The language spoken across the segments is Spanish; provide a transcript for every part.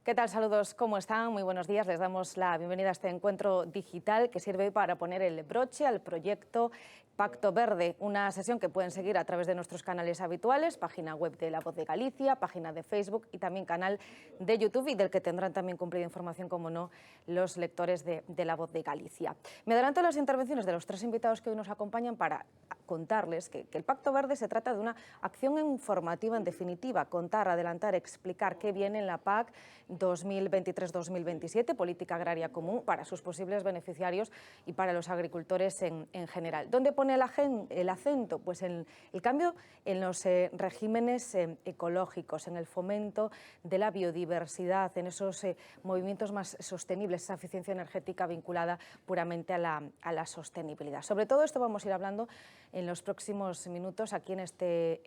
¿Qué tal? Saludos, ¿cómo están? Muy buenos días. Les damos la bienvenida a este encuentro digital que sirve para poner el broche al proyecto Pacto Verde, una sesión que pueden seguir a través de nuestros canales habituales, página web de La Voz de Galicia, página de Facebook y también canal de YouTube, y del que tendrán también cumplida información, como no, los lectores de La Voz de Galicia. Me adelanto a las intervenciones de los tres invitados que hoy nos acompañan para contarles que el Pacto Verde se trata de una acción informativa, en definitiva, contar, adelantar, explicar qué viene en la PAC 2023-2027, Política Agraria Común, para sus posibles beneficiarios y para los agricultores en general. ¿Dónde pone el acento? Pues en el cambio en los regímenes ecológicos, en el fomento de la biodiversidad, en esos movimientos más sostenibles, esa eficiencia energética vinculada puramente a la sostenibilidad. Sobre todo esto vamos a ir hablando en los próximos minutos aquí en este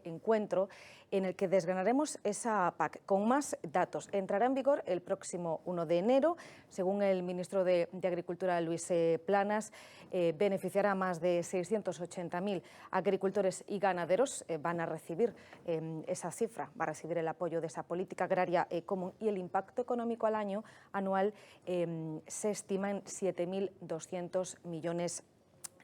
encuentro, en el que desgranaremos esa PAC con más datos. Entrará en vigor el próximo 1 de enero, según el ministro de Agricultura, Luis Planas. Beneficiará a más de 680.000 agricultores y ganaderos. Van a recibir esa cifra, va a recibir el apoyo de esa política agraria común, y el impacto económico anual se estima en 7.200 millones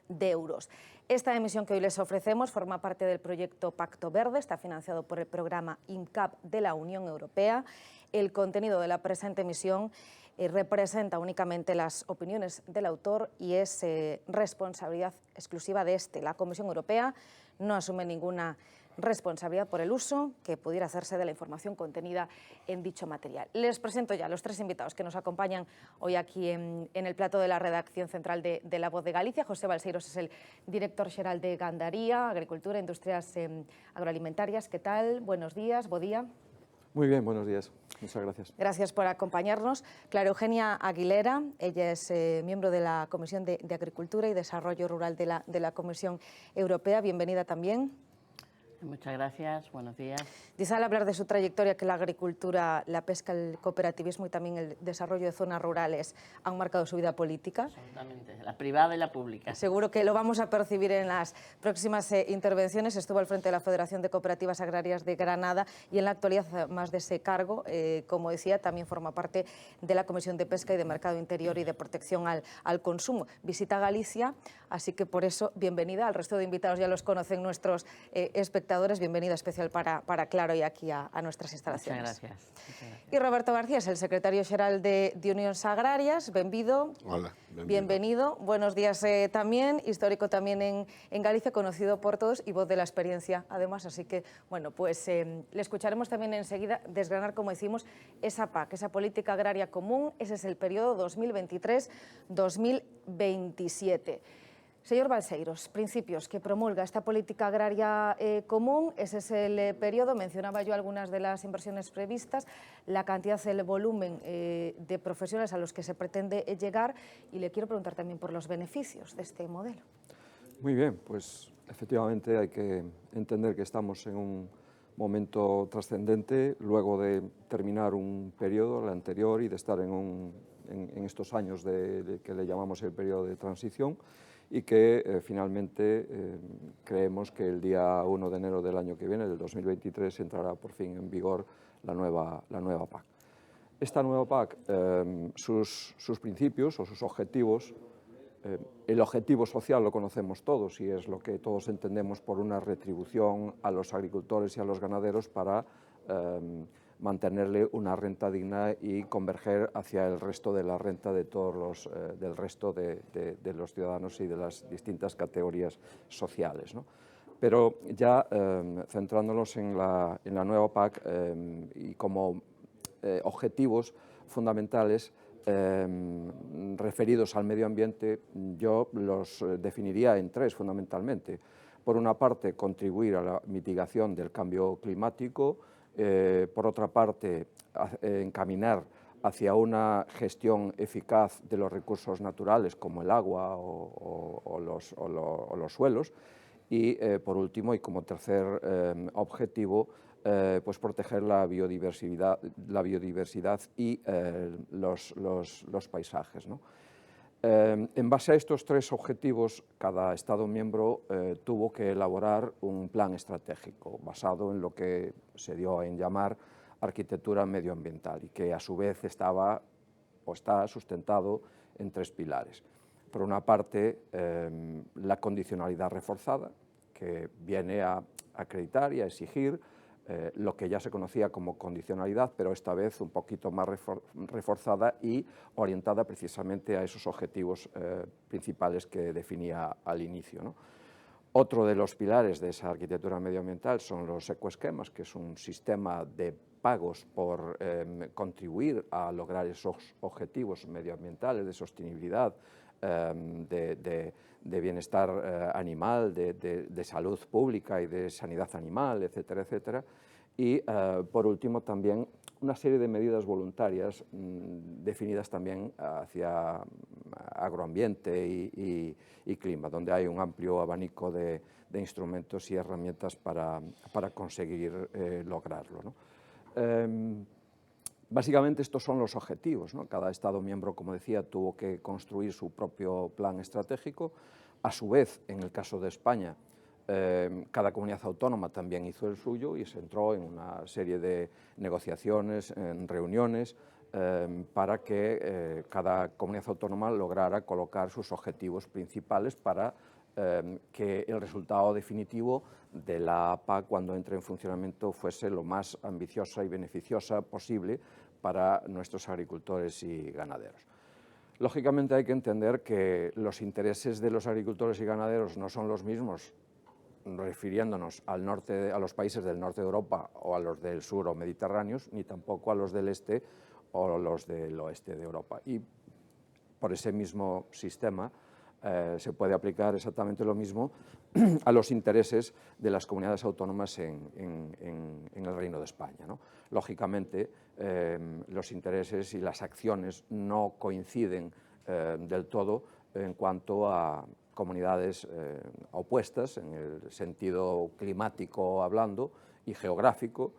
de euros. Esta emisión que hoy les ofrecemos forma parte del proyecto Pacto Verde, está financiado por el programa INCAP de la Unión Europea. El contenido de la presente emisión representa únicamente las opiniones del autor y es responsabilidad exclusiva de este. La Comisión Europea no asume ninguna responsabilidad por el uso que pudiera hacerse de la información contenida en dicho material. Les presento ya a los tres invitados que nos acompañan hoy aquí en el plato de la redacción central de La Voz de Galicia. José Balseiros es el director xeral de Gandaría, Agricultura e Industrias Agroalimentarias. ¿Qué tal? Buenos días, bo día. Muy bien, buenos días. Muchas gracias. Gracias por acompañarnos. Clara Eugenia Aguilera, ella es miembro de la Comisión de Agricultura y Desarrollo Rural de la Comisión Europea. Bienvenida también. Muchas gracias, buenos días. Dice, al hablar de su trayectoria, que la agricultura, la pesca, el cooperativismo y también el desarrollo de zonas rurales han marcado su vida política. Absolutamente, la privada y la pública. Seguro que lo vamos a percibir en las próximas intervenciones. Estuvo al frente de la Federación de Cooperativas Agrarias de Granada y en la actualidad, más de ese cargo, como decía, también forma parte de la Comisión de Pesca y de Mercado Interior y de Protección al Consumo. Visita Galicia, así que por eso, bienvenida. Al resto de invitados ya los conocen nuestros espectadores. Bienvenida especial para Claro y aquí a nuestras instalaciones. Muchas gracias. Muchas gracias. Y Roberto García es el secretario xeral de Unións Agrarias. Benvido. Hola, bienvenido. Buenos días también, histórico también en Galicia, conocido por todos y voz de la experiencia además. Así que, bueno, pues le escucharemos también enseguida desgranar, como decimos, esa PAC, esa política agraria común. Ese es el periodo 2023-2027. Señor Balseiros, principios que promulga esta política agraria común, ese es el periodo. Mencionaba yo algunas de las inversiones previstas, la cantidad, el volumen de profesionales a los que se pretende llegar, y le quiero preguntar también por los beneficios de este modelo. Muy bien, pues efectivamente hay que entender que estamos en un momento trascendente luego de terminar un periodo, el anterior, y de estar en estos años que le llamamos el periodo de transición, y que finalmente creemos que el día 1 de enero del año que viene, del 2023, entrará por fin en vigor la nueva PAC. Esta nueva PAC, sus principios o sus objetivos, el objetivo social lo conocemos todos y es lo que todos entendemos por una retribución a los agricultores y a los ganaderos para mantenerle una renta digna y converger hacia el resto de la renta de todos del resto de los ciudadanos y de las distintas categorías sociales, ¿no? Pero ya centrándonos en la nueva PAC y como objetivos fundamentales referidos al medio ambiente, yo los definiría en tres fundamentalmente. Por una parte, contribuir a la mitigación del cambio climático. Por otra parte, encaminar hacia una gestión eficaz de los recursos naturales como el agua o los suelos, y por último, y como tercer objetivo, pues proteger la biodiversidad y los paisajes, ¿no? En base a estos tres objetivos, cada Estado miembro tuvo que elaborar un plan estratégico basado en lo que se dio en llamar arquitectura medioambiental y que a su vez estaba o está sustentado en 3 pilares. Por una parte, la condicionalidad reforzada, que viene a acreditar y a exigir lo que ya se conocía como condicionalidad, pero esta vez un poquito más reforzada y orientada precisamente a esos objetivos principales que definía al inicio, ¿no? Otro de los pilares de esa arquitectura medioambiental son los ecoesquemas, que es un sistema de pagos por contribuir a lograr esos objetivos medioambientales de sostenibilidad, de bienestar animal, de salud pública y de sanidad animal, etcétera, etcétera. Y, por último, también una serie de medidas voluntarias definidas también hacia agroambiente y clima, donde hay un amplio abanico de instrumentos y herramientas para conseguir lograrlo, ¿no? Básicamente estos son los objetivos, ¿no? Cada Estado miembro, como decía, tuvo que construir su propio plan estratégico. A su vez, en el caso de España, cada comunidad autónoma también hizo el suyo y se entró en una serie de negociaciones, en reuniones, para que cada comunidad autónoma lograra colocar sus objetivos principales para que el resultado definitivo de la PAC, cuando entre en funcionamiento, fuese lo más ambiciosa y beneficiosa posible para nuestros agricultores y ganaderos. Lógicamente hay que entender que los intereses de los agricultores y ganaderos no son los mismos refiriéndonos al norte, a los países del norte de Europa o a los del sur o mediterráneos, ni tampoco a los del este o los del oeste de Europa. Y por ese mismo sistema se puede aplicar exactamente lo mismo a los intereses de las comunidades autónomas en el Reino de España, ¿no? Lógicamente, los intereses y las acciones no coinciden del todo en cuanto a comunidades opuestas, en el sentido climático hablando y geográfico,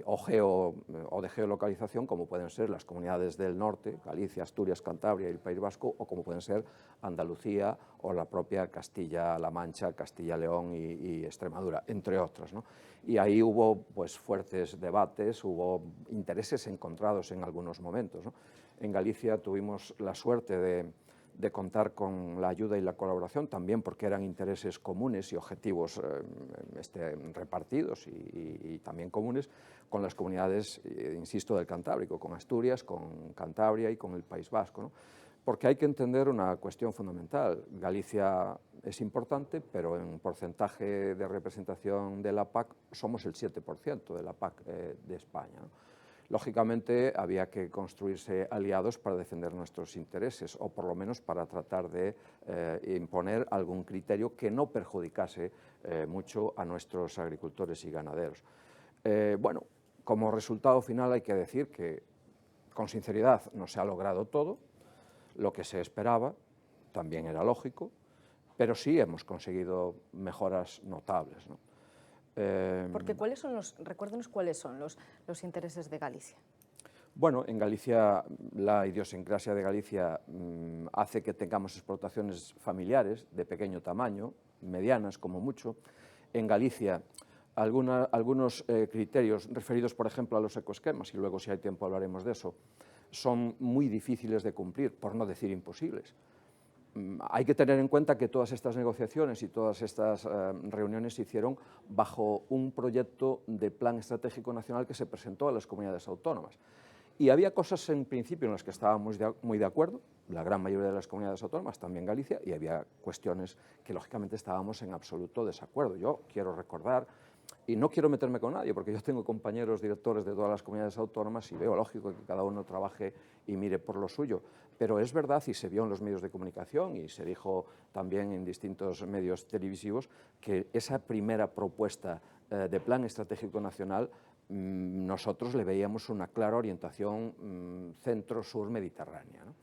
o de geolocalización, como pueden ser las comunidades del norte, Galicia, Asturias, Cantabria y el País Vasco, o como pueden ser Andalucía o la propia Castilla-La Mancha, Castilla-León y Extremadura, entre otras, ¿no? Y ahí hubo pues, fuertes debates, hubo intereses encontrados en algunos momentos, ¿no? En Galicia tuvimos la suerte de contar con la ayuda y la colaboración, también porque eran intereses comunes y objetivos repartidos y también comunes con las comunidades, insisto, del Cantábrico, con Asturias, con Cantabria y con el País Vasco, ¿no? Porque hay que entender una cuestión fundamental. Galicia es importante, pero en porcentaje de representación de la PAC somos el 7% de la PAC de España, ¿no? Lógicamente, había que construirse aliados para defender nuestros intereses, o por lo menos para tratar de imponer algún criterio que no perjudicase mucho a nuestros agricultores y ganaderos. Bueno, como resultado final hay que decir que, con sinceridad, no se ha logrado todo, lo que se esperaba, también era lógico, pero sí hemos conseguido mejoras notables, ¿no? Porque recuérdenos cuáles son los intereses de Galicia. Bueno, en Galicia, la idiosincrasia de Galicia hace que tengamos explotaciones familiares de pequeño tamaño, medianas como mucho. En Galicia, algunos criterios referidos, por ejemplo, a los ecoesquemas, y luego si hay tiempo hablaremos de eso, son muy difíciles de cumplir, por no decir imposibles. Hay que tener en cuenta que todas estas negociaciones y todas estas reuniones se hicieron bajo un proyecto de plan estratégico nacional que se presentó a las comunidades autónomas. Y había cosas en principio en las que estábamos muy de acuerdo, la gran mayoría de las comunidades autónomas, también Galicia, y había cuestiones que lógicamente estábamos en absoluto desacuerdo. Yo quiero recordar, y no quiero meterme con nadie, porque yo tengo compañeros directores de todas las comunidades autónomas y veo lógico que cada uno trabaje y mire por lo suyo, pero es verdad, y se vio en los medios de comunicación y se dijo también en distintos medios televisivos, que esa primera propuesta de plan estratégico nacional nosotros le veíamos una clara orientación centro-sur mediterránea, ¿no?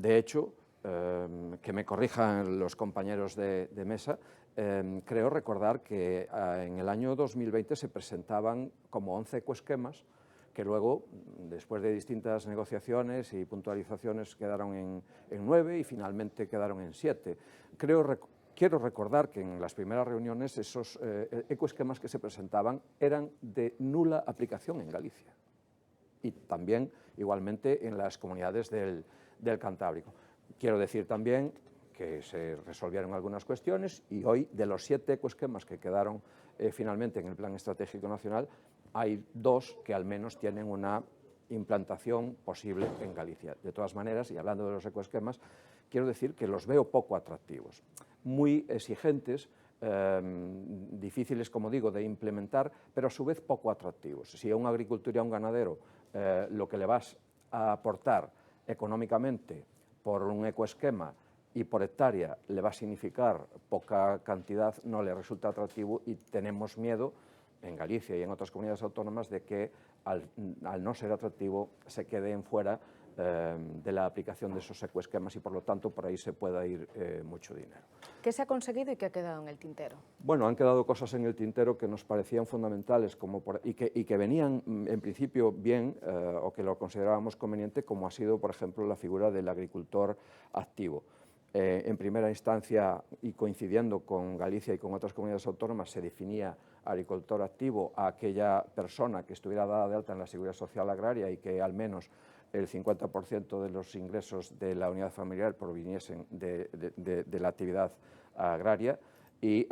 De hecho, que me corrijan los compañeros de mesa, creo recordar que en el año 2020 se presentaban como 11 ecoesquemas que luego, después de distintas negociaciones y puntualizaciones, quedaron en 9 y finalmente quedaron en 7. Creo quiero recordar que en las primeras reuniones esos ecoesquemas que se presentaban eran de nula aplicación en Galicia y también igualmente en las comunidades del Cantábrico. Quiero decir también que se resolvieron algunas cuestiones y hoy de los 7 ecoesquemas que quedaron finalmente en el Plan Estratégico Nacional hay 2 que al menos tienen una implantación posible en Galicia. De todas maneras, y hablando de los ecoesquemas, quiero decir que los veo poco atractivos, muy exigentes, difíciles, como digo, de implementar, pero a su vez poco atractivos. Si a un agricultor y a un ganadero lo que le vas a aportar económicamente por un ecoesquema y por hectárea le va a significar poca cantidad, no le resulta atractivo y tenemos miedo en Galicia y en otras comunidades autónomas de que al no ser atractivo se queden fuera de la aplicación de esos ecoesquemas y por lo tanto por ahí se pueda ir mucho dinero. ¿Qué se ha conseguido y qué ha quedado en el tintero? Bueno, han quedado cosas en el tintero que nos parecían fundamentales y que venían en principio bien o que lo considerábamos conveniente, como ha sido, por ejemplo, la figura del agricultor activo. En primera instancia, y coincidiendo con Galicia y con otras comunidades autónomas, se definía agricultor activo a aquella persona que estuviera dada de alta en la Seguridad Social Agraria y que al menos el 50% de los ingresos de la unidad familiar proviniesen de la actividad agraria y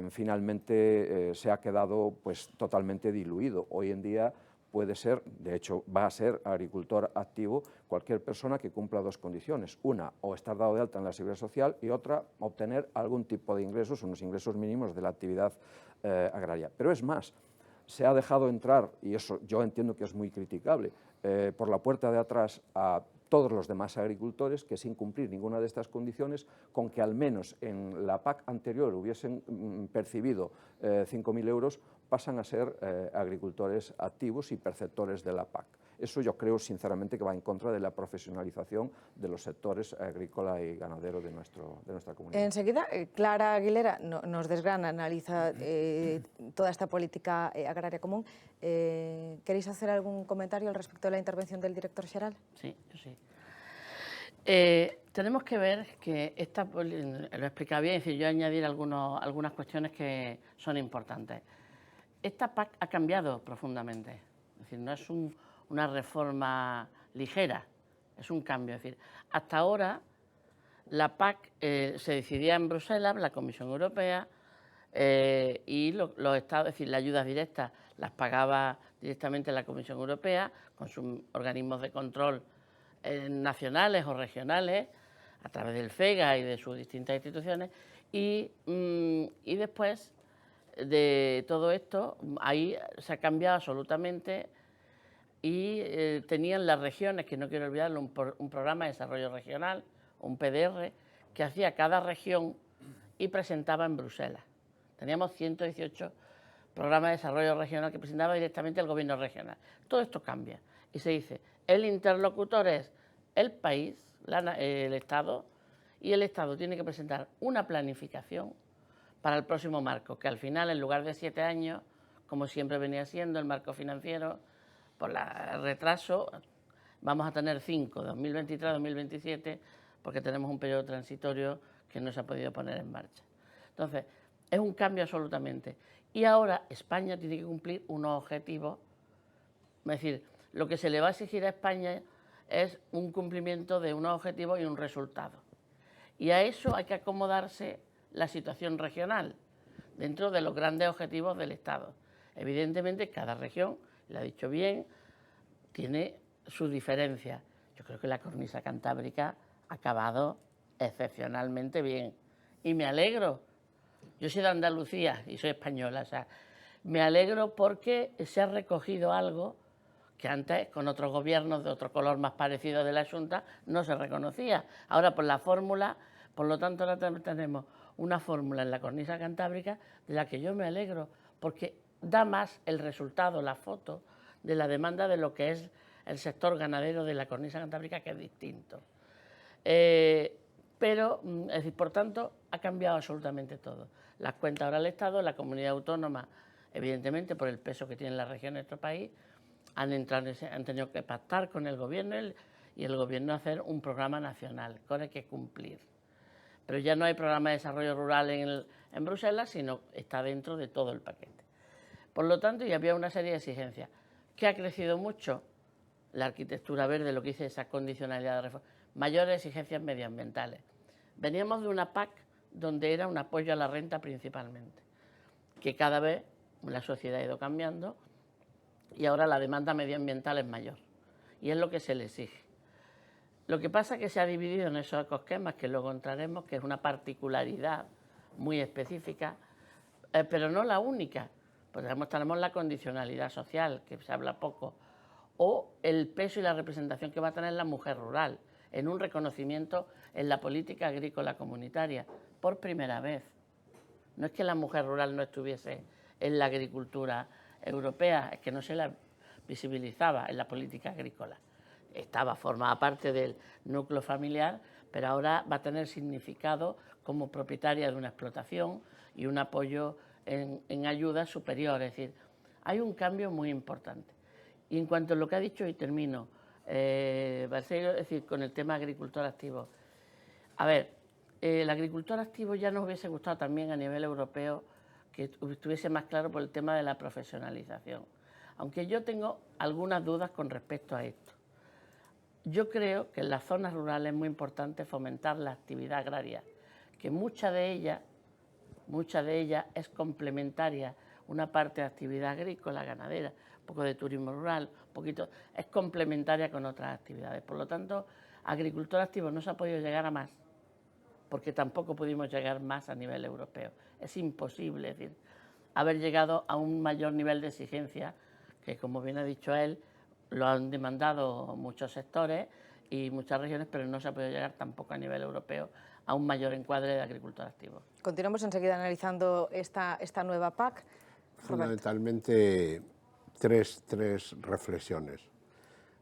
finalmente se ha quedado pues, totalmente diluido. Hoy en día puede ser, de hecho va a ser agricultor activo cualquier persona que cumpla 2 condiciones. Una, o estar dado de alta en la Seguridad Social y otra, obtener algún tipo de ingresos, unos ingresos mínimos de la actividad agraria. Pero es más, se ha dejado entrar, y eso yo entiendo que es muy criticable, por la puerta de atrás a todos los demás agricultores que sin cumplir ninguna de estas condiciones, con que al menos en la PAC anterior hubiesen percibido 5.000 euros, pasan a ser agricultores activos y perceptores de la PAC. Eso yo creo sinceramente que va en contra de la profesionalización de los sectores agrícola y ganadero de nuestra comunidad. Enseguida, Clara Aguilera nos desgrana, analiza toda esta política agraria común. ¿Queréis hacer algún comentario al respecto de la intervención del director xeral? Sí, yo sí. Tenemos que ver que lo explicaba bien, es decir, yo añadir algunas cuestiones que son importantes. Esta PAC ha cambiado profundamente, es decir, no es una reforma ligera, es un cambio. Es decir, hasta ahora la PAC se decidía en Bruselas, la Comisión Europea, y los estados, es decir, las ayudas directas las pagaba directamente la Comisión Europea con sus organismos de control nacionales o regionales, a través del FEGA y de sus distintas instituciones, y después de todo esto, ahí se ha cambiado absolutamente y tenían las regiones, que no quiero olvidarlo, un programa de desarrollo regional, un PDR, que hacía cada región y presentaba en Bruselas. Teníamos 118 programas de desarrollo regional que presentaba directamente el gobierno regional. Todo esto cambia y se dice, el interlocutor es el país, el Estado, y el Estado tiene que presentar una planificación para el próximo marco, que al final, en lugar de 7 años, como siempre venía siendo el marco financiero, por el retraso, vamos a tener 5, 2023-2027, porque tenemos un periodo transitorio que no se ha podido poner en marcha. Entonces, es un cambio absolutamente. Y ahora España tiene que cumplir unos objetivos, es decir, lo que se le va a exigir a España es un cumplimiento de unos objetivos y un resultado. Y a eso hay que acomodarse la situación regional, dentro de los grandes objetivos del Estado. Evidentemente, cada región, lo ha dicho bien, tiene sus diferencias. Yo creo que la cornisa cantábrica ha acabado excepcionalmente bien. Y me alegro. Yo soy de Andalucía y soy española. O sea, me alegro porque se ha recogido algo que antes, con otros gobiernos de otro color más parecido de la Xunta, no se reconocía. Ahora, por la fórmula, por lo tanto, ahora tenemos una fórmula en la cornisa cantábrica de la que yo me alegro, porque da más el resultado, la foto, de la demanda de lo que es el sector ganadero de la cornisa cantábrica, que es distinto. Pero, es decir, por tanto, ha cambiado absolutamente todo. Las cuentas ahora del Estado, la comunidad autónoma, evidentemente, por el peso que tiene la región en nuestro país, han tenido que pactar con el gobierno y el gobierno hacer un programa nacional con el que cumplir. pero ya no hay programa de desarrollo rural en Bruselas, sino está dentro de todo el paquete. Por lo tanto, ya había una serie de exigencias. ¿Qué ha crecido mucho? La arquitectura verde, lo que dice esa condicionalidad de reforma, mayores exigencias medioambientales. Veníamos de una PAC donde era un apoyo a la renta principalmente, que cada vez la sociedad ha ido cambiando y ahora la demanda medioambiental es mayor y es lo que se le exige. Lo que pasa es que se ha dividido en esos ecosquemas, que luego entraremos, que es una particularidad muy específica, pero no la única. Pues tenemos la condicionalidad social, que se habla poco, o el peso y la representación que va a tener la mujer rural en un reconocimiento en la política agrícola comunitaria, por primera vez. No es que la mujer rural no estuviese en la agricultura europea, es que no se la visibilizaba en la política agrícola. Formaba parte del núcleo familiar, pero ahora va a tener significado como propietaria de una explotación y un apoyo en ayuda superior. Es decir, hay un cambio muy importante. Y en cuanto a lo que ha dicho, y termino, Balseiro, es decir, con el tema agricultor activo. A ver, el agricultor activo ya nos hubiese gustado también a nivel europeo que estuviese más claro por el tema de la profesionalización. Aunque yo tengo algunas dudas con respecto a esto. Yo creo que en las zonas rurales es muy importante fomentar la actividad agraria, que mucha de ella es complementaria, una parte de actividad agrícola, ganadera, un poco de turismo rural, un poquito, es complementaria con otras actividades. Por lo tanto, agricultor activo no se ha podido llegar a más, porque tampoco pudimos llegar más a nivel europeo. Es imposible, es decir, haber llegado a un mayor nivel de exigencia, que como bien ha dicho él, lo han demandado muchos sectores y muchas regiones, pero no se ha podido llegar tampoco a nivel europeo a un mayor encuadre de agricultor activo. Continuamos enseguida analizando esta nueva PAC. Fundamentalmente tres reflexiones.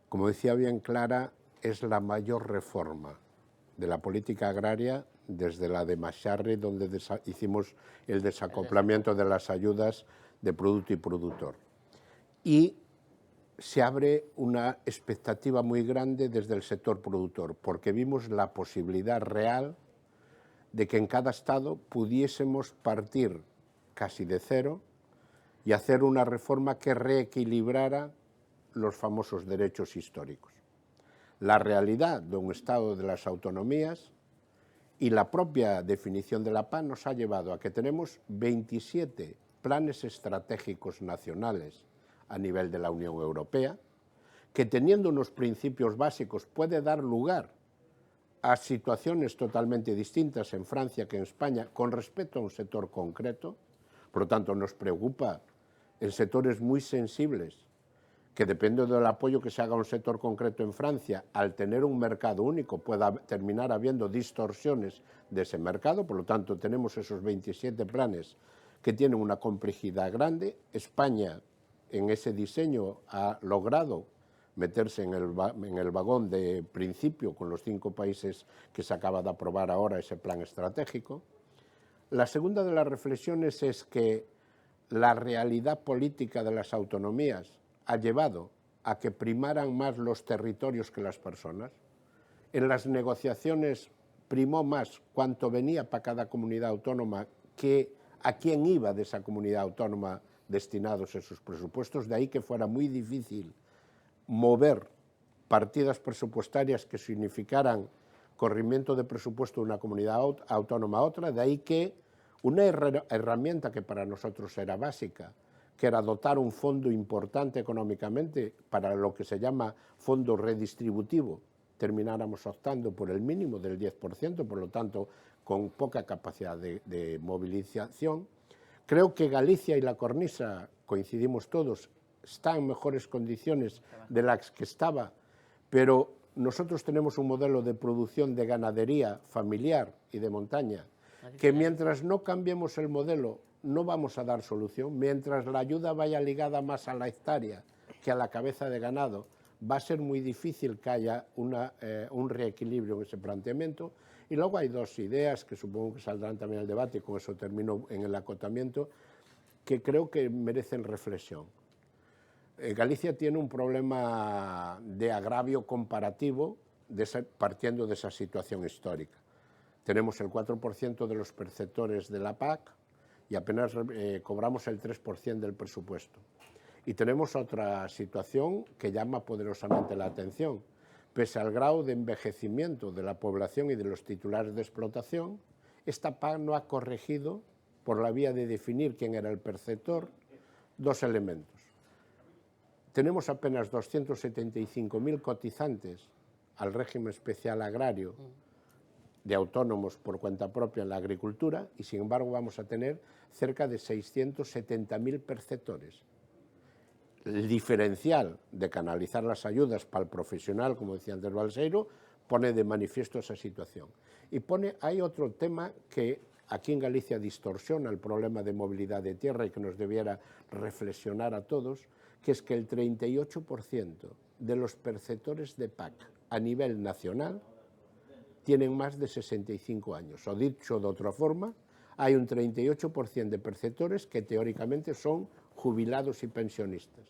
Como decía bien Clara, es la mayor reforma de la política agraria desde la de Macharri, donde hicimos el desacoplamiento de las ayudas de producto y productor. Y se abre una expectativa muy grande desde el sector productor, porque vimos la posibilidad real de que en cada estado pudiésemos partir casi de cero y hacer una reforma que reequilibrara los famosos derechos históricos. La realidad de un estado de las autonomías y la propia definición de la PAC nos ha llevado a que tenemos 27 planes estratégicos nacionales a nivel de la Unión Europea, que teniendo unos principios básicos puede dar lugar a situaciones totalmente distintas en Francia que en España con respecto a un sector concreto. Por lo tanto, nos preocupa en sectores muy sensibles, que depende del apoyo que se haga a un sector concreto en Francia, al tener un mercado único pueda terminar habiendo distorsiones de ese mercado. Por lo tanto, tenemos esos 27 planes que tienen una complejidad grande. España, en ese diseño, ha logrado meterse en el vagón de principio con los 5 países que se acaba de aprobar ahora ese plan estratégico. La segunda de las reflexiones es que la realidad política de las autonomías ha llevado a que primaran más los territorios que las personas. En las negociaciones primó más cuánto venía para cada comunidad autónoma que a quién iba de esa comunidad autónoma destinados esos presupuestos, de ahí que fuera muy difícil mover partidas presupuestarias que significaran corrimiento de presupuesto de una comunidad autónoma a otra, de ahí que una herramienta que para nosotros era básica, que era dotar un fondo importante económicamente para lo que se llama fondo redistributivo, termináramos optando por el mínimo del 10%, por lo tanto, con poca capacidad de movilización. Creo que Galicia y la cornisa, coincidimos todos, está en mejores condiciones de las que estaba, pero nosotros tenemos un modelo de producción de ganadería familiar y de montaña, que mientras no cambiemos el modelo no vamos a dar solución. Mientras la ayuda vaya ligada más a la hectárea que a la cabeza de ganado, va a ser muy difícil que haya un reequilibrio en ese planteamiento. Y luego hay dos ideas que supongo que saldrán también al debate, y con eso termino en el acotamiento, que creo que merecen reflexión. Galicia tiene un problema de agravio comparativo partiendo de esa situación histórica. Tenemos el 4% de los perceptores de la PAC y apenas cobramos el 3% del presupuesto. Y tenemos otra situación que llama poderosamente la atención. Pese al grado de envejecimiento de la población y de los titulares de explotación, esta PAC no ha corregido, por la vía de definir quién era el perceptor, dos elementos. Tenemos apenas 275.000 cotizantes al régimen especial agrario de autónomos por cuenta propia en la agricultura y, sin embargo, vamos a tener cerca de 670.000 perceptores. El diferencial de canalizar las ayudas para el profesional, como decía antes Balseiro, pone de manifiesto esa situación. Y hay otro tema que aquí en Galicia distorsiona el problema de movilidad de tierra y que nos debiera reflexionar a todos, que es que el 38% de los perceptores de PAC a nivel nacional tienen más de 65 años. O dicho de otra forma, hay un 38% de perceptores que teóricamente son jubilados y pensionistas.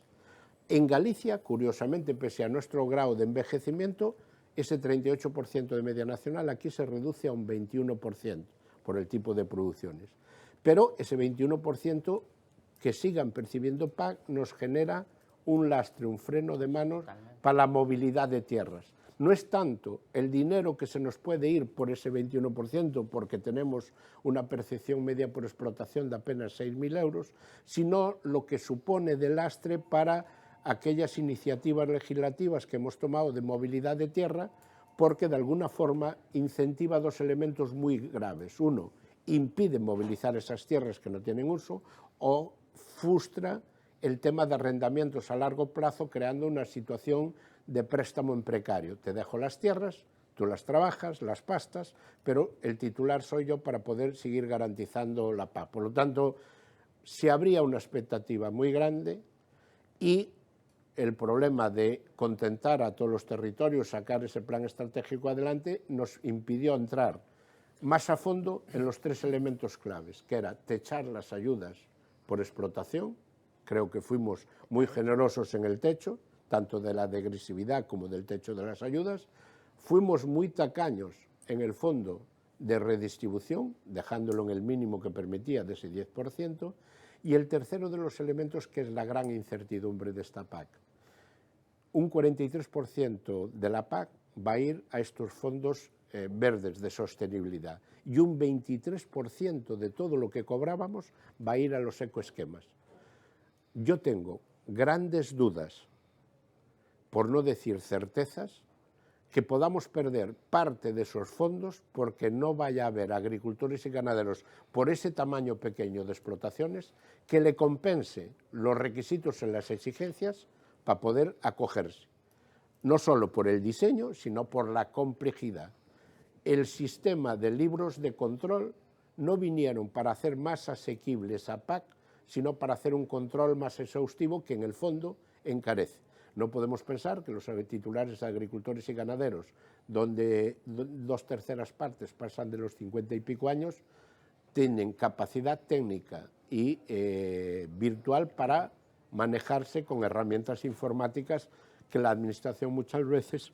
En Galicia, curiosamente, pese a nuestro grado de envejecimiento, ese 38% de media nacional aquí se reduce a un 21% por el tipo de producciones. Pero ese 21% que sigan percibiendo PAC nos genera un lastre, un freno de manos para la movilidad de tierras. No es tanto el dinero que se nos puede ir por ese 21%, porque tenemos una percepción media por explotación de apenas 6.000 euros, sino lo que supone de lastre para aquellas iniciativas legislativas que hemos tomado de movilidad de tierra, porque de alguna forma incentiva dos elementos muy graves. Uno, impide movilizar esas tierras que no tienen uso, o frustra el tema de arrendamientos a largo plazo, creando una situación de préstamo en precario. Te dejo las tierras, tú las trabajas, las pastas, pero el titular soy yo para poder seguir garantizando la PAC. Por lo tanto, se habría una expectativa muy grande y el problema de contentar a todos los territorios, sacar ese plan estratégico adelante, nos impidió entrar más a fondo en los tres elementos claves, que era techar las ayudas por explotación. Creo que fuimos muy generosos en el techo, tanto de la degresividad como del techo de las ayudas. Fuimos muy tacaños en el fondo de redistribución, dejándolo en el mínimo que permitía de ese 10%, y el tercero de los elementos, que es la gran incertidumbre de esta PAC. Un 43% de la PAC va a ir a estos fondos verdes de sostenibilidad y un 23% de todo lo que cobrábamos va a ir a los ecoesquemas. Yo tengo grandes dudas, por no decir certezas, que podamos perder parte de esos fondos porque no vaya a haber agricultores y ganaderos por ese tamaño pequeño de explotaciones que le compense los requisitos en las exigencias para poder acogerse. No solo por el diseño, sino por la complejidad. El sistema de libros de control no vinieron para hacer más asequibles a PAC, sino para hacer un control más exhaustivo que en el fondo encarece. No podemos pensar que los titulares de agricultores y ganaderos, donde 2/3 partes pasan de los 50 y pico años, tienen capacidad técnica y virtual para manejarse con herramientas informáticas que la administración muchas veces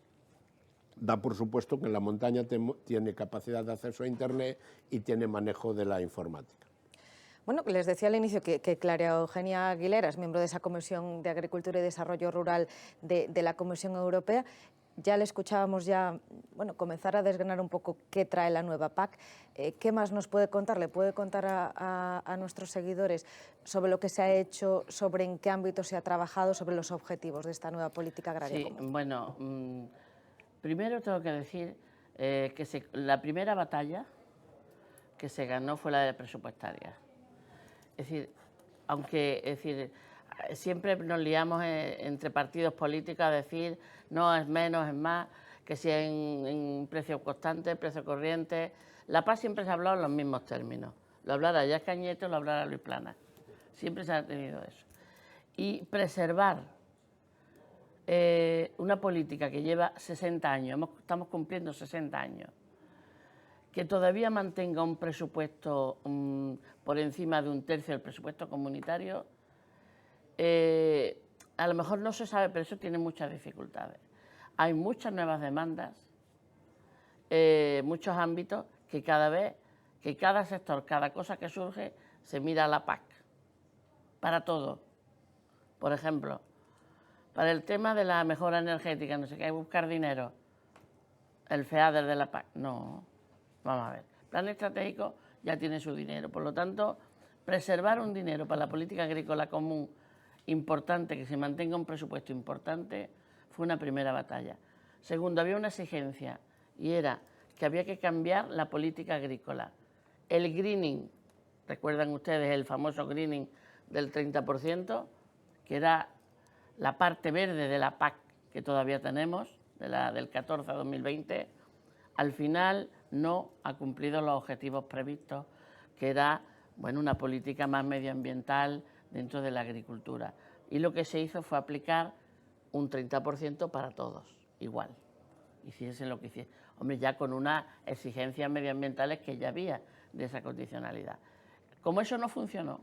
da por supuesto que en la montaña tiene capacidad de acceso a Internet y tiene manejo de la informática. Bueno, les decía al inicio que Clara Eugenia Aguilera es miembro de esa Comisión de Agricultura y Desarrollo Rural de la Comisión Europea. Ya le escuchábamos comenzar a desgranar un poco qué trae la nueva PAC. ¿Qué más nos puede contar? ¿Le puede contar a nuestros seguidores sobre lo que se ha hecho, sobre en qué ámbito se ha trabajado, sobre los objetivos de esta nueva política agraria común? Sí, bueno, primero tengo que decir que la primera batalla que se ganó fue la de presupuestaria. Es decir, siempre nos liamos entre partidos políticos a decir no es menos, es más, que si en precio constante, precio corriente. La PAC siempre se ha hablado en los mismos términos. Lo hablara Jacques Cañete o lo hablara Luis Planas. Siempre se ha tenido eso. Y preservar una política que lleva 60 años, estamos cumpliendo 60 años, que todavía mantenga un presupuesto por encima de 1/3 del presupuesto comunitario, a lo mejor no se sabe, pero eso tiene muchas dificultades. Hay muchas nuevas demandas, muchos ámbitos que cada sector, cada cosa que surge, se mira a la PAC, para todo. Por ejemplo, para el tema de la mejora energética, no sé qué, hay que buscar dinero. El FEADER de la PAC, no, vamos a ver. El plan estratégico ya tiene su dinero, por lo tanto, preservar un dinero para la política agrícola común importante, que se mantenga un presupuesto importante, fue una primera batalla. Segundo, había una exigencia y era que había que cambiar la política agrícola. El greening, recuerdan ustedes el famoso greening del 30%, que era la parte verde de la PAC que todavía tenemos, del 14 a 2020, al final no ha cumplido los objetivos previstos, que era una política más medioambiental dentro de la agricultura. Y lo que se hizo fue aplicar un 30% para todos, igual. Hiciesen lo que hiciesen. Hombre, ya con unas exigencias medioambientales que ya había de esa condicionalidad. Como eso no funcionó,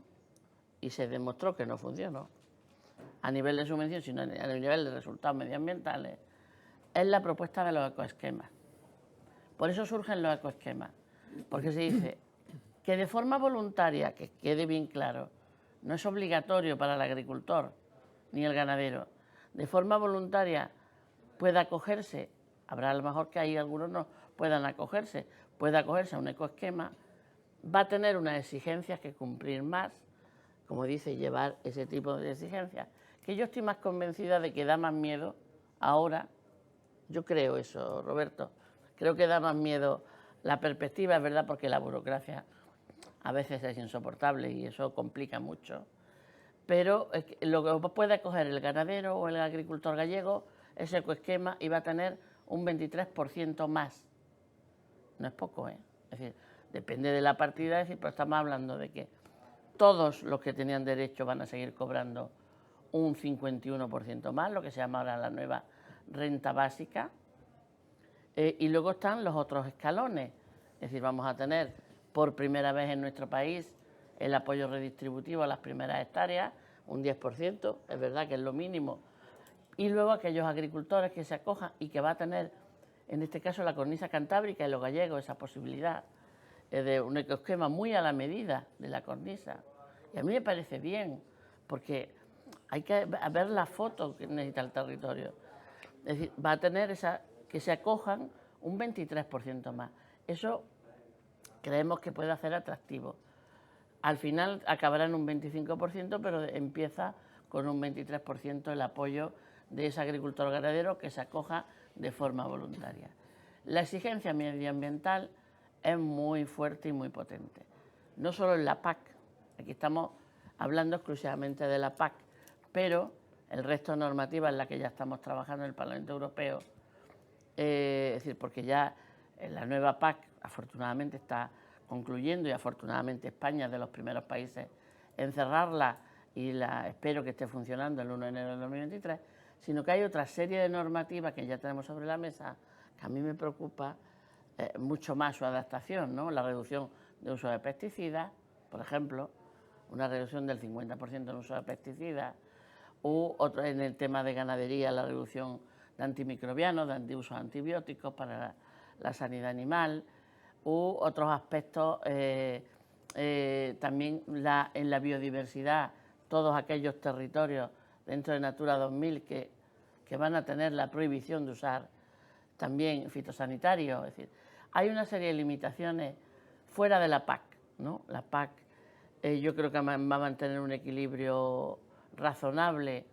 y se demostró que no funcionó, a nivel de subvención, sino a nivel de resultados medioambientales, es la propuesta de los ecoesquemas. Por eso surgen los ecoesquemas, porque se dice que de forma voluntaria, que quede bien claro, no es obligatorio para el agricultor ni el ganadero, de forma voluntaria puede acogerse, habrá a lo mejor que ahí algunos no puedan acogerse, puede acogerse a un ecoesquema, va a tener unas exigencias que cumplir más, como dice, llevar ese tipo de exigencias, que yo estoy más convencida de que da más miedo ahora, yo creo eso, Roberto, creo que da más miedo la perspectiva, es verdad, porque la burocracia a veces es insoportable y eso complica mucho, pero lo que puede acoger el ganadero o el agricultor gallego, ese ecoesquema, y va a tener un 23% más. No es poco, ¿eh? Es decir, depende de la partida, pero estamos hablando de que todos los que tenían derecho van a seguir cobrando un 51% más, lo que se llama ahora la nueva renta básica, y luego están los otros escalones, es decir, vamos a tener por primera vez en nuestro país el apoyo redistributivo a las primeras hectáreas, un 10%, es verdad que es lo mínimo, y luego aquellos agricultores que se acojan y que va a tener, en este caso la cornisa cantábrica y los gallegos, esa posibilidad de un ecoesquema muy a la medida de la cornisa, y a mí me parece bien, porque hay que ver la foto que necesita el territorio. Es decir, va a tener que se acojan un 23% más. Eso creemos que puede hacer atractivo. Al final acabará en un 25%, pero empieza con un 23% el apoyo de ese agricultor ganadero que se acoja de forma voluntaria. La exigencia medioambiental es muy fuerte y muy potente. No solo en la PAC, aquí estamos hablando exclusivamente de la PAC, pero el resto de normativas en la que ya estamos trabajando en el Parlamento Europeo, es decir, porque ya la nueva PAC afortunadamente está concluyendo y afortunadamente España es de los primeros países en cerrarla y espero que esté funcionando el 1 de enero de 2023, sino que hay otra serie de normativas que ya tenemos sobre la mesa que a mí me preocupa mucho más su adaptación, ¿no? La reducción de uso de pesticidas, por ejemplo, una reducción del 50% en uso de pesticidas, u otro en el tema de ganadería, la reducción de antimicrobianos, de uso de antibióticos para la sanidad animal, u otros aspectos también en la biodiversidad, todos aquellos territorios dentro de Natura 2000 que van a tener la prohibición de usar también fitosanitarios. Es decir, hay una serie de limitaciones fuera de la PAC, ¿no? La PAC yo creo que va a mantener un equilibrio razonable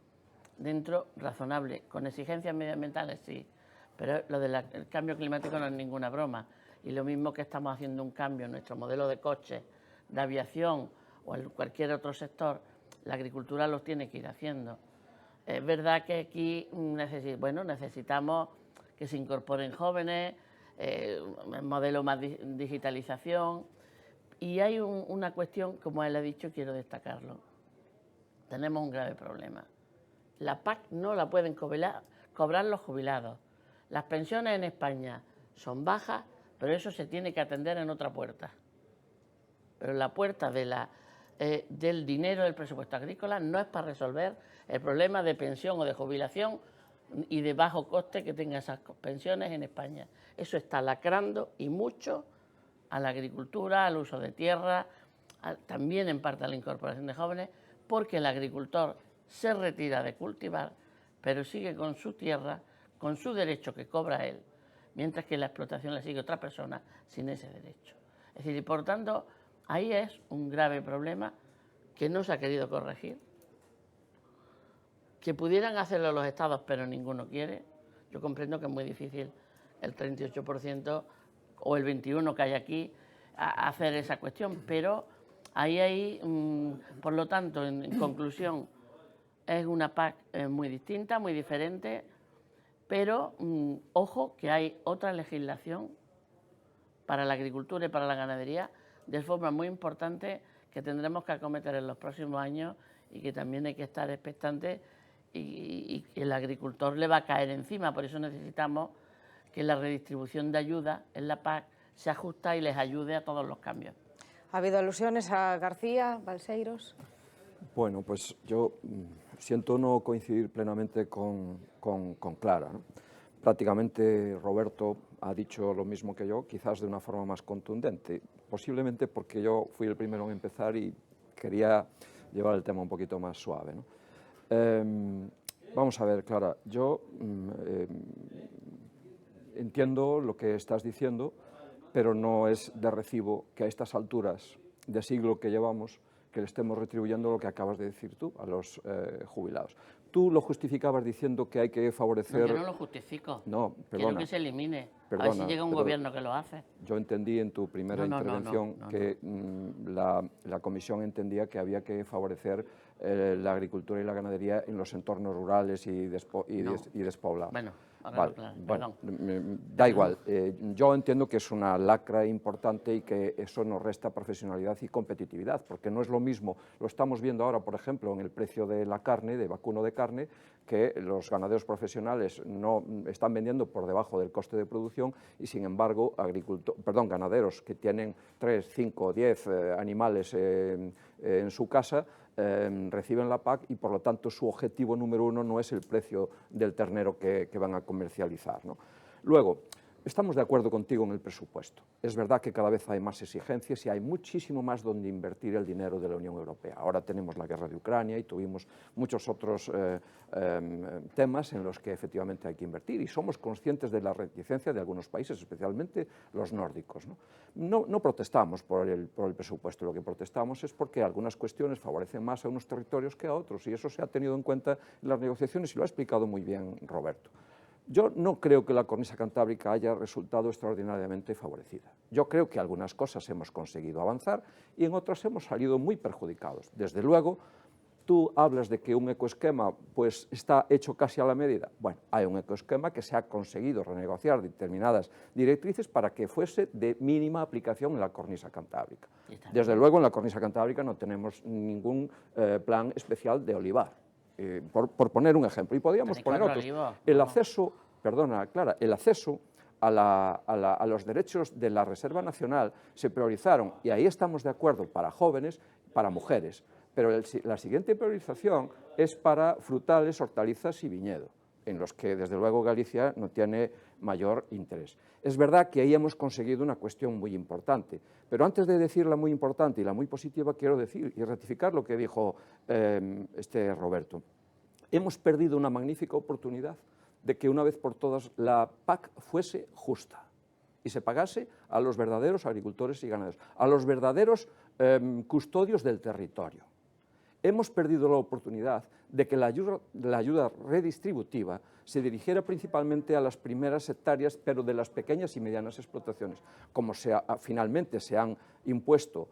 con exigencias medioambientales, sí, pero lo del cambio climático no es ninguna broma. Y lo mismo que estamos haciendo un cambio en nuestro modelo de coches, de aviación o en cualquier otro sector, la agricultura lo tiene que ir haciendo. Es verdad que aquí necesitamos que se incorporen jóvenes, modelo más digitalización, y hay una cuestión, como él ha dicho, quiero destacarlo. Tenemos un grave problema. La PAC no la pueden cobrar los jubilados. Las pensiones en España son bajas, pero eso se tiene que atender en otra puerta. Pero la puerta del dinero del presupuesto agrícola no es para resolver el problema de pensión o de jubilación y de bajo coste que tengan esas pensiones en España. Eso está lacrando y mucho a la agricultura, al uso de tierra, también en parte a la incorporación de jóvenes, porque el agricultor se retira de cultivar, pero sigue con su tierra, con su derecho que cobra él, mientras que la explotación la sigue otra persona sin ese derecho. Es decir, y por tanto, ahí es un grave problema que no se ha querido corregir, que pudieran hacerlo los estados, pero ninguno quiere. Yo comprendo que es muy difícil el 38% o el 21% que hay aquí hacer esa cuestión, pero ahí hay, por lo tanto, en conclusión, es una PAC muy distinta, muy diferente, pero ojo que hay otra legislación para la agricultura y para la ganadería de forma muy importante que tendremos que acometer en los próximos años y que también hay que estar expectantes y el agricultor le va a caer encima. Por eso necesitamos que la redistribución de ayuda en la PAC se ajuste y les ayude a todos los cambios. ¿Ha habido alusiones a García, Balseiros? Bueno, pues yo siento no coincidir plenamente con Clara, ¿no? Prácticamente Roberto ha dicho lo mismo que yo, quizás de una forma más contundente, posiblemente porque yo fui el primero en empezar y quería llevar el tema un poquito más suave, ¿no? Vamos a ver, Clara, yo entiendo lo que estás diciendo, pero no es de recibo que a estas alturas de siglo que llevamos que le estemos retribuyendo lo que acabas de decir tú a los jubilados. Tú lo justificabas diciendo que hay que favorecer... No, yo no lo justifico. No, perdona. Quiero que se elimine. Perdona, a ver si llega un gobierno que lo hace. Yo entendí en tu primera intervención que la comisión entendía que había que favorecer la agricultura y la ganadería en los entornos rurales y despoblados. Bueno, vale, claro, da igual. Yo entiendo que es una lacra importante y que eso nos resta profesionalidad y competitividad, porque no es lo mismo, lo estamos viendo ahora, por ejemplo, en el precio de la carne, de vacuno de carne, que los ganaderos profesionales no están vendiendo por debajo del coste de producción y, sin embargo, ganaderos que tienen 3, 5, 10 animales en su casa reciben la PAC y, por lo tanto, su objetivo número uno no es el precio del ternero que van a comercializar, ¿no? Luego, estamos de acuerdo contigo en el presupuesto. Es verdad que cada vez hay más exigencias y hay muchísimo más donde invertir el dinero de la Unión Europea. Ahora tenemos la guerra de Ucrania y tuvimos muchos otros temas en los que efectivamente hay que invertir y somos conscientes de la reticencia de algunos países, especialmente los nórdicos, ¿no? No protestamos por el presupuesto, lo que protestamos es porque algunas cuestiones favorecen más a unos territorios que a otros y eso se ha tenido en cuenta en las negociaciones y lo ha explicado muy bien Roberto. Yo no creo que la cornisa cantábrica haya resultado extraordinariamente favorecida. Yo creo que algunas cosas hemos conseguido avanzar y en otras hemos salido muy perjudicados. Desde luego, tú hablas de que un ecoesquema pues, está hecho casi a la medida. Bueno, hay un ecoesquema que se ha conseguido renegociar determinadas directrices para que fuese de mínima aplicación en la cornisa cantábrica. Desde luego, en la cornisa cantábrica no tenemos ningún plan especial de olivar. Por poner un ejemplo, y podríamos poner otros. El acceso, perdona, Clara, el acceso a los derechos de la Reserva Nacional se priorizaron, y ahí estamos de acuerdo, para jóvenes, para mujeres, pero la siguiente priorización es para frutales, hortalizas y viñedo, en los que desde luego Galicia no tiene mayor interés. Es verdad que ahí hemos conseguido una cuestión muy importante, pero antes de decir la muy importante y la muy positiva, quiero decir y ratificar lo que dijo Roberto. Hemos perdido una magnífica oportunidad de que una vez por todas la PAC fuese justa y se pagase a los verdaderos agricultores y ganaderos, a los verdaderos custodios del territorio. Hemos perdido la oportunidad de que la ayuda redistributiva se dirigiera principalmente a las primeras hectáreas, pero de las pequeñas y medianas explotaciones. Como finalmente se han impuesto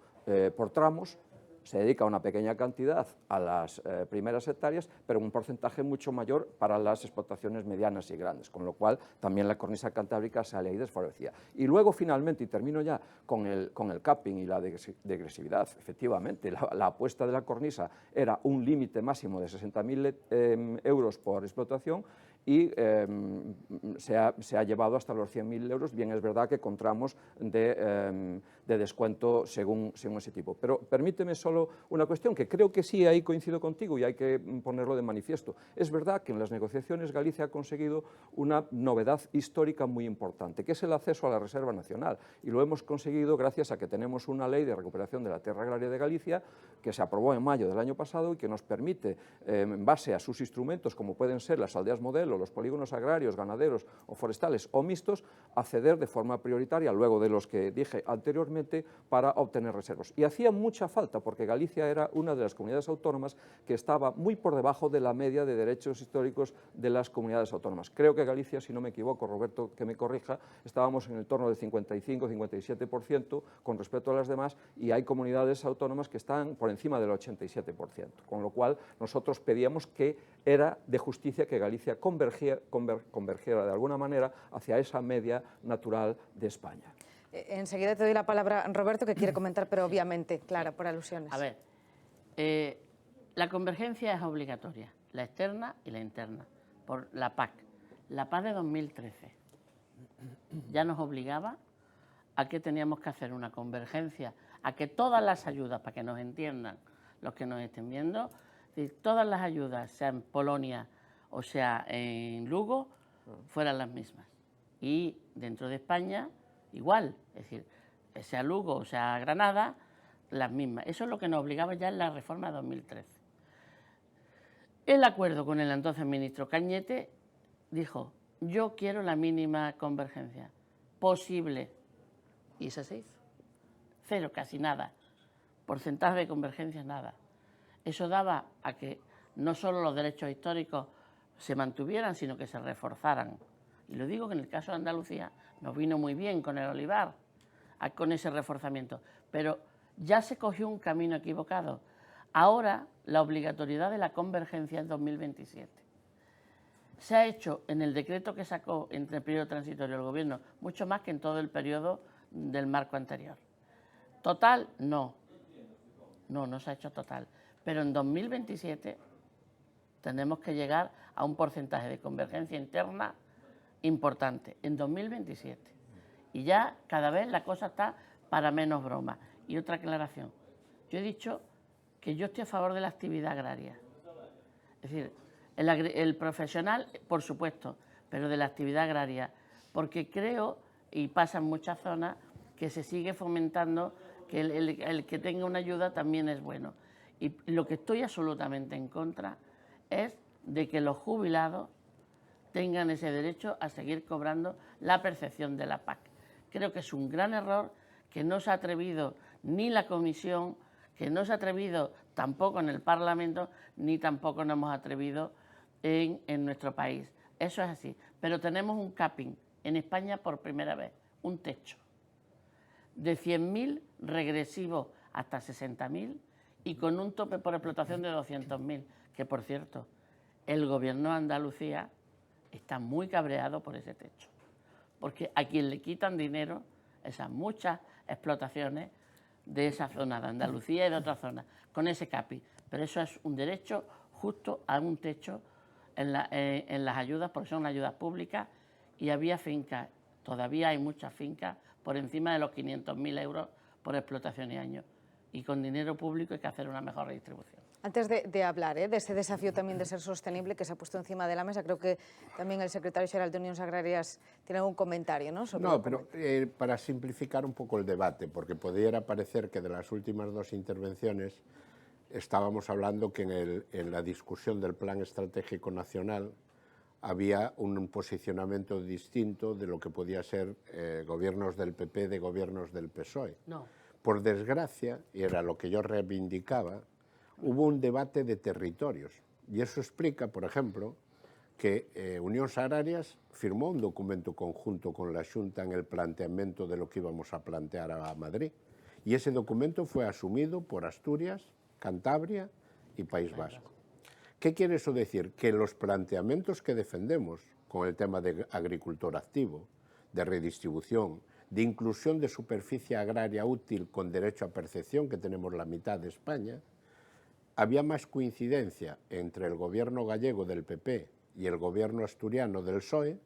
por tramos, se dedica una pequeña cantidad a las primeras hectáreas, pero un porcentaje mucho mayor para las explotaciones medianas y grandes, con lo cual también la cornisa cantábrica sale ahí desfavorecida. Y luego, finalmente, y termino ya con el capping y la degresividad, efectivamente, la apuesta de la cornisa era un límite máximo de 60.000 euros por explotación y se ha llevado hasta los 100.000 euros. Bien, es verdad que con tramos de de descuento según ese tipo. Pero permíteme solo una cuestión, que creo que sí, ahí coincido contigo y hay que ponerlo de manifiesto. Es verdad que en las negociaciones Galicia ha conseguido una novedad histórica muy importante, que es el acceso a la Reserva Nacional, y lo hemos conseguido gracias a que tenemos una ley de recuperación de la tierra agraria de Galicia que se aprobó en mayo del año pasado y que nos permite, en base a sus instrumentos, como pueden ser las aldeas modelo, los polígonos agrarios, ganaderos o forestales o mixtos, acceder de forma prioritaria, luego de los que dije anteriormente, para obtener reservas. Y hacía mucha falta, porque Galicia era una de las comunidades autónomas que estaba muy por debajo de la media de derechos históricos de las comunidades autónomas. Creo que Galicia, si no me equivoco, Roberto, que me corrija, estábamos en el torno del 55-57% con respecto a las demás, y hay comunidades autónomas que están por encima del 87%, con lo cual nosotros pedíamos que era de justicia que Galicia convergiera de alguna manera hacia esa media natural de España. Enseguida te doy la palabra, Roberto, que quiere comentar, pero obviamente, Clara, por alusiones. A ver, la convergencia es obligatoria, la externa y la interna, por la PAC. La PAC de 2013 ya nos obligaba a que teníamos que hacer una convergencia, a que todas las ayudas, para que nos entiendan los que nos estén viendo, todas las ayudas, sea en Polonia o sea en Lugo, fueran las mismas. Y dentro de España, igual, es decir, sea Lugo o sea Granada, las mismas. Eso es lo que nos obligaba ya en la reforma de 2013. El acuerdo con el entonces ministro Cañete dijo: yo quiero la mínima convergencia posible. Y eso se hizo. Cero, casi nada. Porcentaje de convergencia, nada. Eso daba a que no solo los derechos históricos se mantuvieran, sino que se reforzaran. Y lo digo que en el caso de Andalucía nos vino muy bien con el olivar, con ese reforzamiento. Pero ya se cogió un camino equivocado. Ahora la obligatoriedad de la convergencia es 2027. Se ha hecho en el decreto que sacó entre el periodo transitorio del Gobierno mucho más que en todo el periodo del marco anterior. ¿Total? No. No se ha hecho total. Pero en 2027 tenemos que llegar a un porcentaje de convergencia interna importante. En 2027. Y ya cada vez la cosa está para menos broma. Y otra aclaración. Yo he dicho que yo estoy a favor de la actividad agraria. Es decir, el profesional, por supuesto, pero de la actividad agraria, porque creo, y pasa en muchas zonas, que se sigue fomentando que el que tenga una ayuda también es bueno. Y lo que estoy absolutamente en contra es de que los jubilados tengan ese derecho a seguir cobrando la percepción de la PAC. Creo que es un gran error que no se ha atrevido ni la Comisión, que no se ha atrevido tampoco en el Parlamento, ni tampoco nos hemos atrevido en nuestro país. Eso es así. Pero tenemos un capping en España por primera vez, un techo de 100.000 regresivo hasta 60.000 y con un tope por explotación de 200.000, que por cierto, el Gobierno de Andalucía está muy cabreado por ese techo, porque a quien le quitan dinero esas muchas explotaciones de esa zona de Andalucía y de otras zonas, con ese capi. Pero eso es un derecho justo a un techo en las ayudas, porque son ayudas públicas, y había fincas, todavía hay muchas fincas, por encima de los 500.000 euros por explotación y año. Y con dinero público hay que hacer una mejor redistribución. Antes de hablar de ese desafío también de ser sostenible que se ha puesto encima de la mesa, creo que también el secretario general de Unións Agrarias tiene algún comentario, ¿no? Pero para simplificar un poco el debate, porque pudiera parecer que de las últimas dos intervenciones estábamos hablando que en la discusión del Plan Estratégico Nacional había un posicionamiento distinto de lo que podía ser gobiernos del PP de gobiernos del PSOE. No. Por desgracia, y era lo que yo reivindicaba, hubo un debate de territorios. Y eso explica, por ejemplo, que Unións Agrarias firmó un documento conjunto con la Xunta en el planteamiento de lo que íbamos a plantear a Madrid. Y ese documento fue asumido por Asturias, Cantabria y País Vasco. ¿Qué quiere eso decir? Que los planteamientos que defendemos con el tema de agricultor activo, de redistribución, de inclusión de superficie agraria útil con derecho a percepción, que tenemos la mitad de España, había más coincidencia entre el gobierno gallego del PP y el gobierno asturiano del PSOE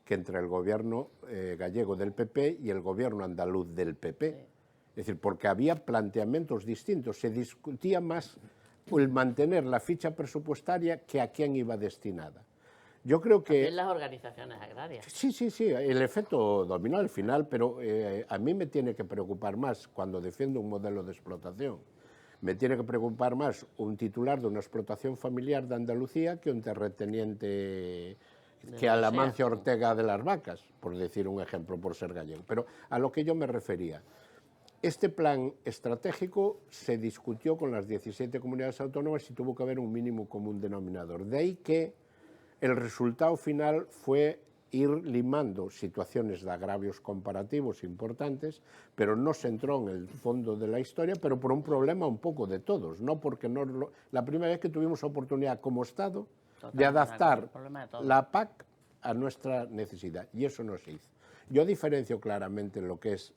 que entre el gobierno gallego del PP y el gobierno andaluz del PP. Es decir, porque había planteamientos distintos, se discutía más el mantener la ficha presupuestaria que a quién iba destinada. Yo creo que... También las organizaciones agrarias. Sí, el efecto dominó al final, pero a mí me tiene que preocupar más cuando defiendo un modelo de explotación. Me tiene que preocupar más un titular de una explotación familiar de Andalucía que un terrateniente que a la Amancio Ortega de las vacas, por decir un ejemplo, por ser gallego. Pero a lo que yo me refería, este plan estratégico se discutió con las 17 comunidades autónomas y tuvo que haber un mínimo común denominador. De ahí que el resultado final fue ir limando situaciones de agravios comparativos importantes, pero no se entró en el fondo de la historia, pero por un problema un poco de todos, no porque la primera vez que tuvimos oportunidad como Estado de adaptar la PAC a nuestra necesidad, y eso no se hizo. Yo diferencio claramente lo que es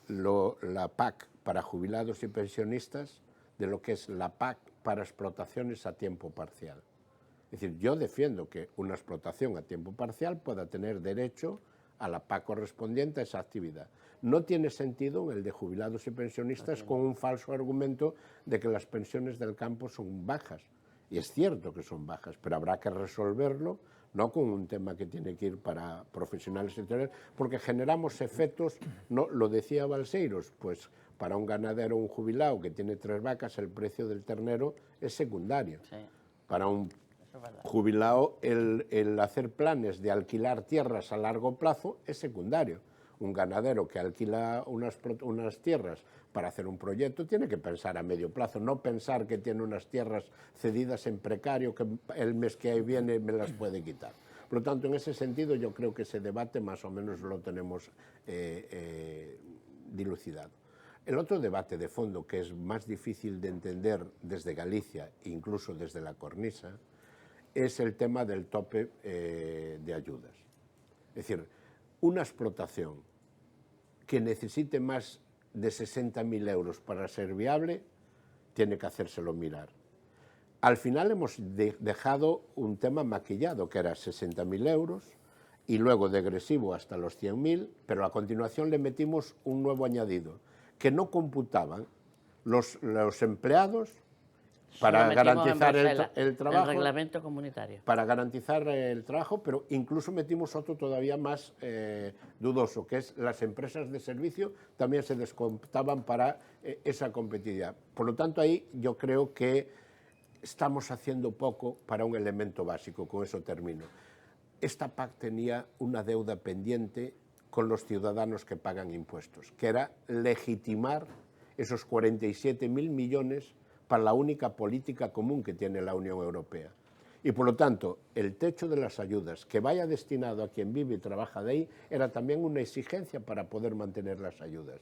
la PAC para jubilados y pensionistas de lo que es la PAC para explotaciones a tiempo parcial. Es decir, yo defiendo que una explotación a tiempo parcial pueda tener derecho a la PAC correspondiente a esa actividad. No tiene sentido en el de jubilados y pensionistas con un falso argumento de que las pensiones del campo son bajas. Y es cierto que son bajas, pero habrá que resolverlo, no con un tema que tiene que ir para profesionales sectoriales, porque generamos efectos, no, lo decía Balseiros, pues para un ganadero o un jubilado que tiene 3 vacas, el precio del ternero es secundario. Sí. Para un jubilado, el hacer planes de alquilar tierras a largo plazo es secundario. Un ganadero que alquila unas tierras para hacer un proyecto tiene que pensar a medio plazo, no pensar que tiene unas tierras cedidas en precario que el mes que viene me las puede quitar. Por lo tanto, en ese sentido yo creo que ese debate más o menos lo tenemos dilucidado. El otro debate de fondo, que es más difícil de entender desde Galicia, incluso desde la cornisa, es el tema del tope de ayudas. Es decir, una explotación que necesite más de 60.000 euros para ser viable, tiene que hacérselo mirar. Al final hemos dejado un tema maquillado, que era 60.000 euros, y luego degresivo hasta los 100.000, pero a continuación le metimos un nuevo añadido, que no computaban los empleados para garantizar el trabajo. El reglamento comunitario. Para garantizar el trabajo, pero incluso metimos otro todavía más dudoso, que es las empresas de servicio también se descontaban para esa competitividad. Por lo tanto, ahí yo creo que estamos haciendo poco para un elemento básico, con eso termino. Esta PAC tenía una deuda pendiente con los ciudadanos que pagan impuestos, que era legitimar esos 47.000 millones para la única política común que tiene la Unión Europea. Y por lo tanto, el techo de las ayudas que vaya destinado a quien vive y trabaja de ahí era también una exigencia para poder mantener las ayudas.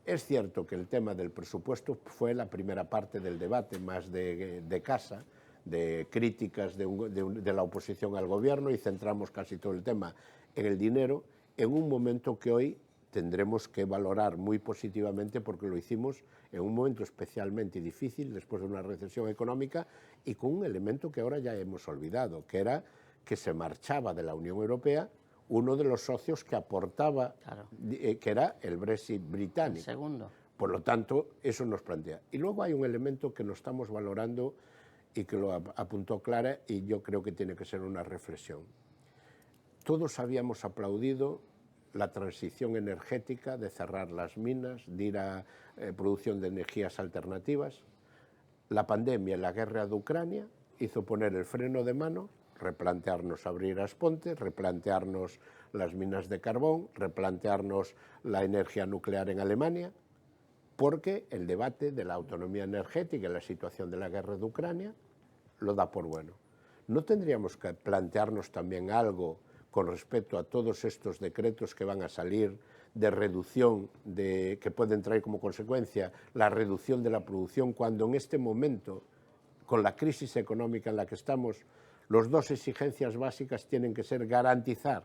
Es cierto que el tema del presupuesto fue la primera parte del debate, más de casa, de críticas de la oposición al gobierno, y centramos casi todo el tema en el dinero, en un momento que hoy tendremos que valorar muy positivamente porque lo hicimos en un momento especialmente difícil, después de una recesión económica, y con un elemento que ahora ya hemos olvidado, que era que se marchaba de la Unión Europea uno de los socios que aportaba, claro, que era el Brexit británico. El segundo. Por lo tanto, eso nos plantea. Y luego hay un elemento que no estamos valorando y que lo apuntó Clara, y yo creo que tiene que ser una reflexión. Todos habíamos aplaudido la transición energética, de cerrar las minas, de ir a producción de energías alternativas. La pandemia y la guerra de Ucrania hizo poner el freno de mano, replantearnos abrir Asponte, replantearnos las minas de carbón, replantearnos la energía nuclear en Alemania, porque el debate de la autonomía energética y la situación de la guerra de Ucrania lo da por bueno. ¿No tendríamos que plantearnos también algo con respecto a todos estos decretos que van a salir de reducción, que pueden traer como consecuencia la reducción de la producción, cuando en este momento, con la crisis económica en la que estamos, las dos exigencias básicas tienen que ser garantizar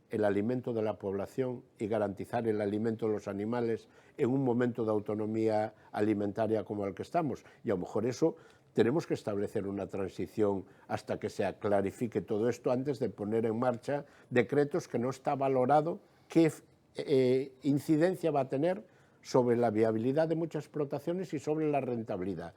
el alimento de la población y garantizar el alimento de los animales en un momento de autonomía alimentaria como el que estamos? Y a lo mejor eso tenemos que establecer una transición hasta que se clarifique todo esto, antes de poner en marcha decretos que no está valorado qué incidencia va a tener sobre la viabilidad de muchas explotaciones y sobre la rentabilidad.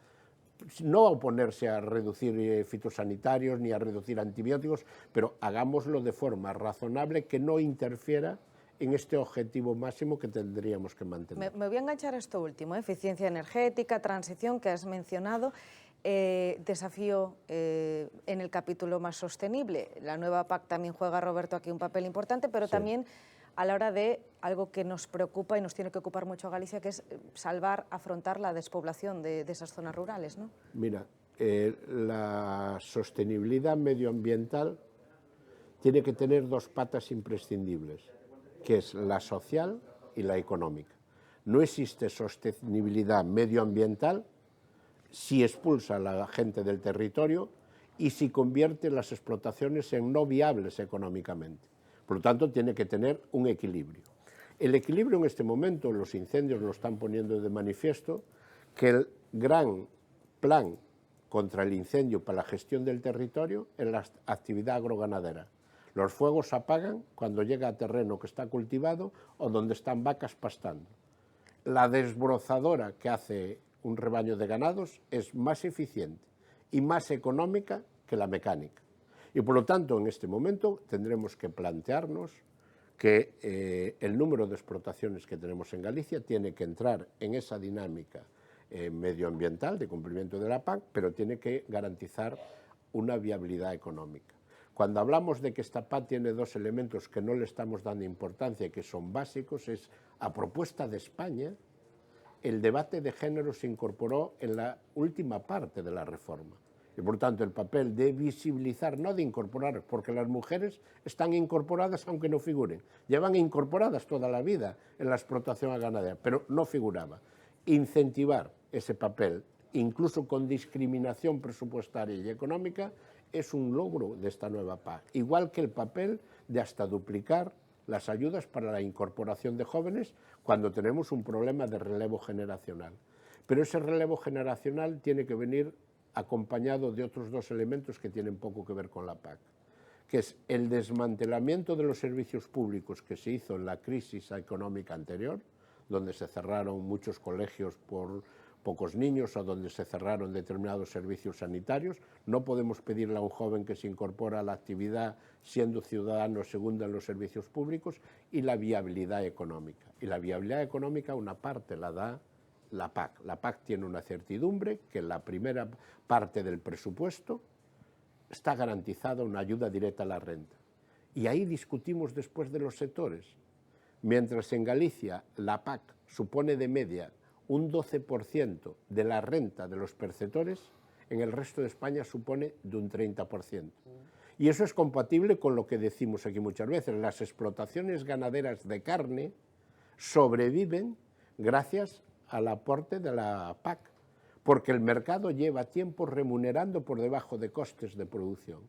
No oponerse a reducir fitosanitarios ni a reducir antibióticos, pero hagámoslo de forma razonable que no interfiera en este objetivo máximo que tendríamos que mantener. Me voy a enganchar a esto último, eficiencia energética, transición, que has mencionado, desafío en el capítulo más sostenible. La nueva PAC también juega, Roberto, aquí un papel importante, pero también a la hora de algo que nos preocupa y nos tiene que ocupar mucho a Galicia, que es salvar, afrontar la despoblación de esas zonas rurales, ¿no? Mira, la sostenibilidad medioambiental tiene que tener dos patas imprescindibles, que es la social y la económica. No existe sostenibilidad medioambiental si expulsa a la gente del territorio y si convierte las explotaciones en no viables económicamente. Por lo tanto, tiene que tener un equilibrio. El equilibrio en este momento, los incendios lo están poniendo de manifiesto, que el gran plan contra el incendio para la gestión del territorio es la actividad agroganadera. Los fuegos se apagan cuando llega a terreno que está cultivado o donde están vacas pastando. La desbrozadora que hace un rebaño de ganados es más eficiente y más económica que la mecánica. Y por lo tanto, en este momento tendremos que plantearnos que el número de explotaciones que tenemos en Galicia tiene que entrar en esa dinámica medioambiental de cumplimiento de la PAC, pero tiene que garantizar una viabilidad económica. Cuando hablamos de que esta PAC tiene dos elementos que no le estamos dando importancia y que son básicos, es a propuesta de España, el debate de género se incorporó en la última parte de la reforma. Y por tanto el papel de visibilizar, no de incorporar, porque las mujeres están incorporadas aunque no figuren. Llevan incorporadas toda la vida en la explotación ganadera, pero no figuraba. Incentivar ese papel, incluso con discriminación presupuestaria y económica, es un logro de esta nueva PAC. Igual que el papel de hasta duplicar las ayudas para la incorporación de jóvenes cuando tenemos un problema de relevo generacional. Pero ese relevo generacional tiene que venir acompañado de otros dos elementos que tienen poco que ver con la PAC, que es el desmantelamiento de los servicios públicos que se hizo en la crisis económica anterior, donde se cerraron muchos colegios por pocos niños o donde se cerraron determinados servicios sanitarios. No podemos pedirle a un joven que se incorpora a la actividad siendo ciudadano segundo en los servicios públicos, y la viabilidad económica. Y la viabilidad económica una parte la da la PAC. La PAC tiene una certidumbre que en la primera parte del presupuesto está garantizada una ayuda directa a la renta. Y ahí discutimos después de los sectores. Mientras en Galicia la PAC supone de media un 12% de la renta de los perceptores, en el resto de España supone de un 30%. Y eso es compatible con lo que decimos aquí muchas veces. Las explotaciones ganaderas de carne sobreviven gracias al aporte de la PAC, porque el mercado lleva tiempo remunerando por debajo de costes de producción.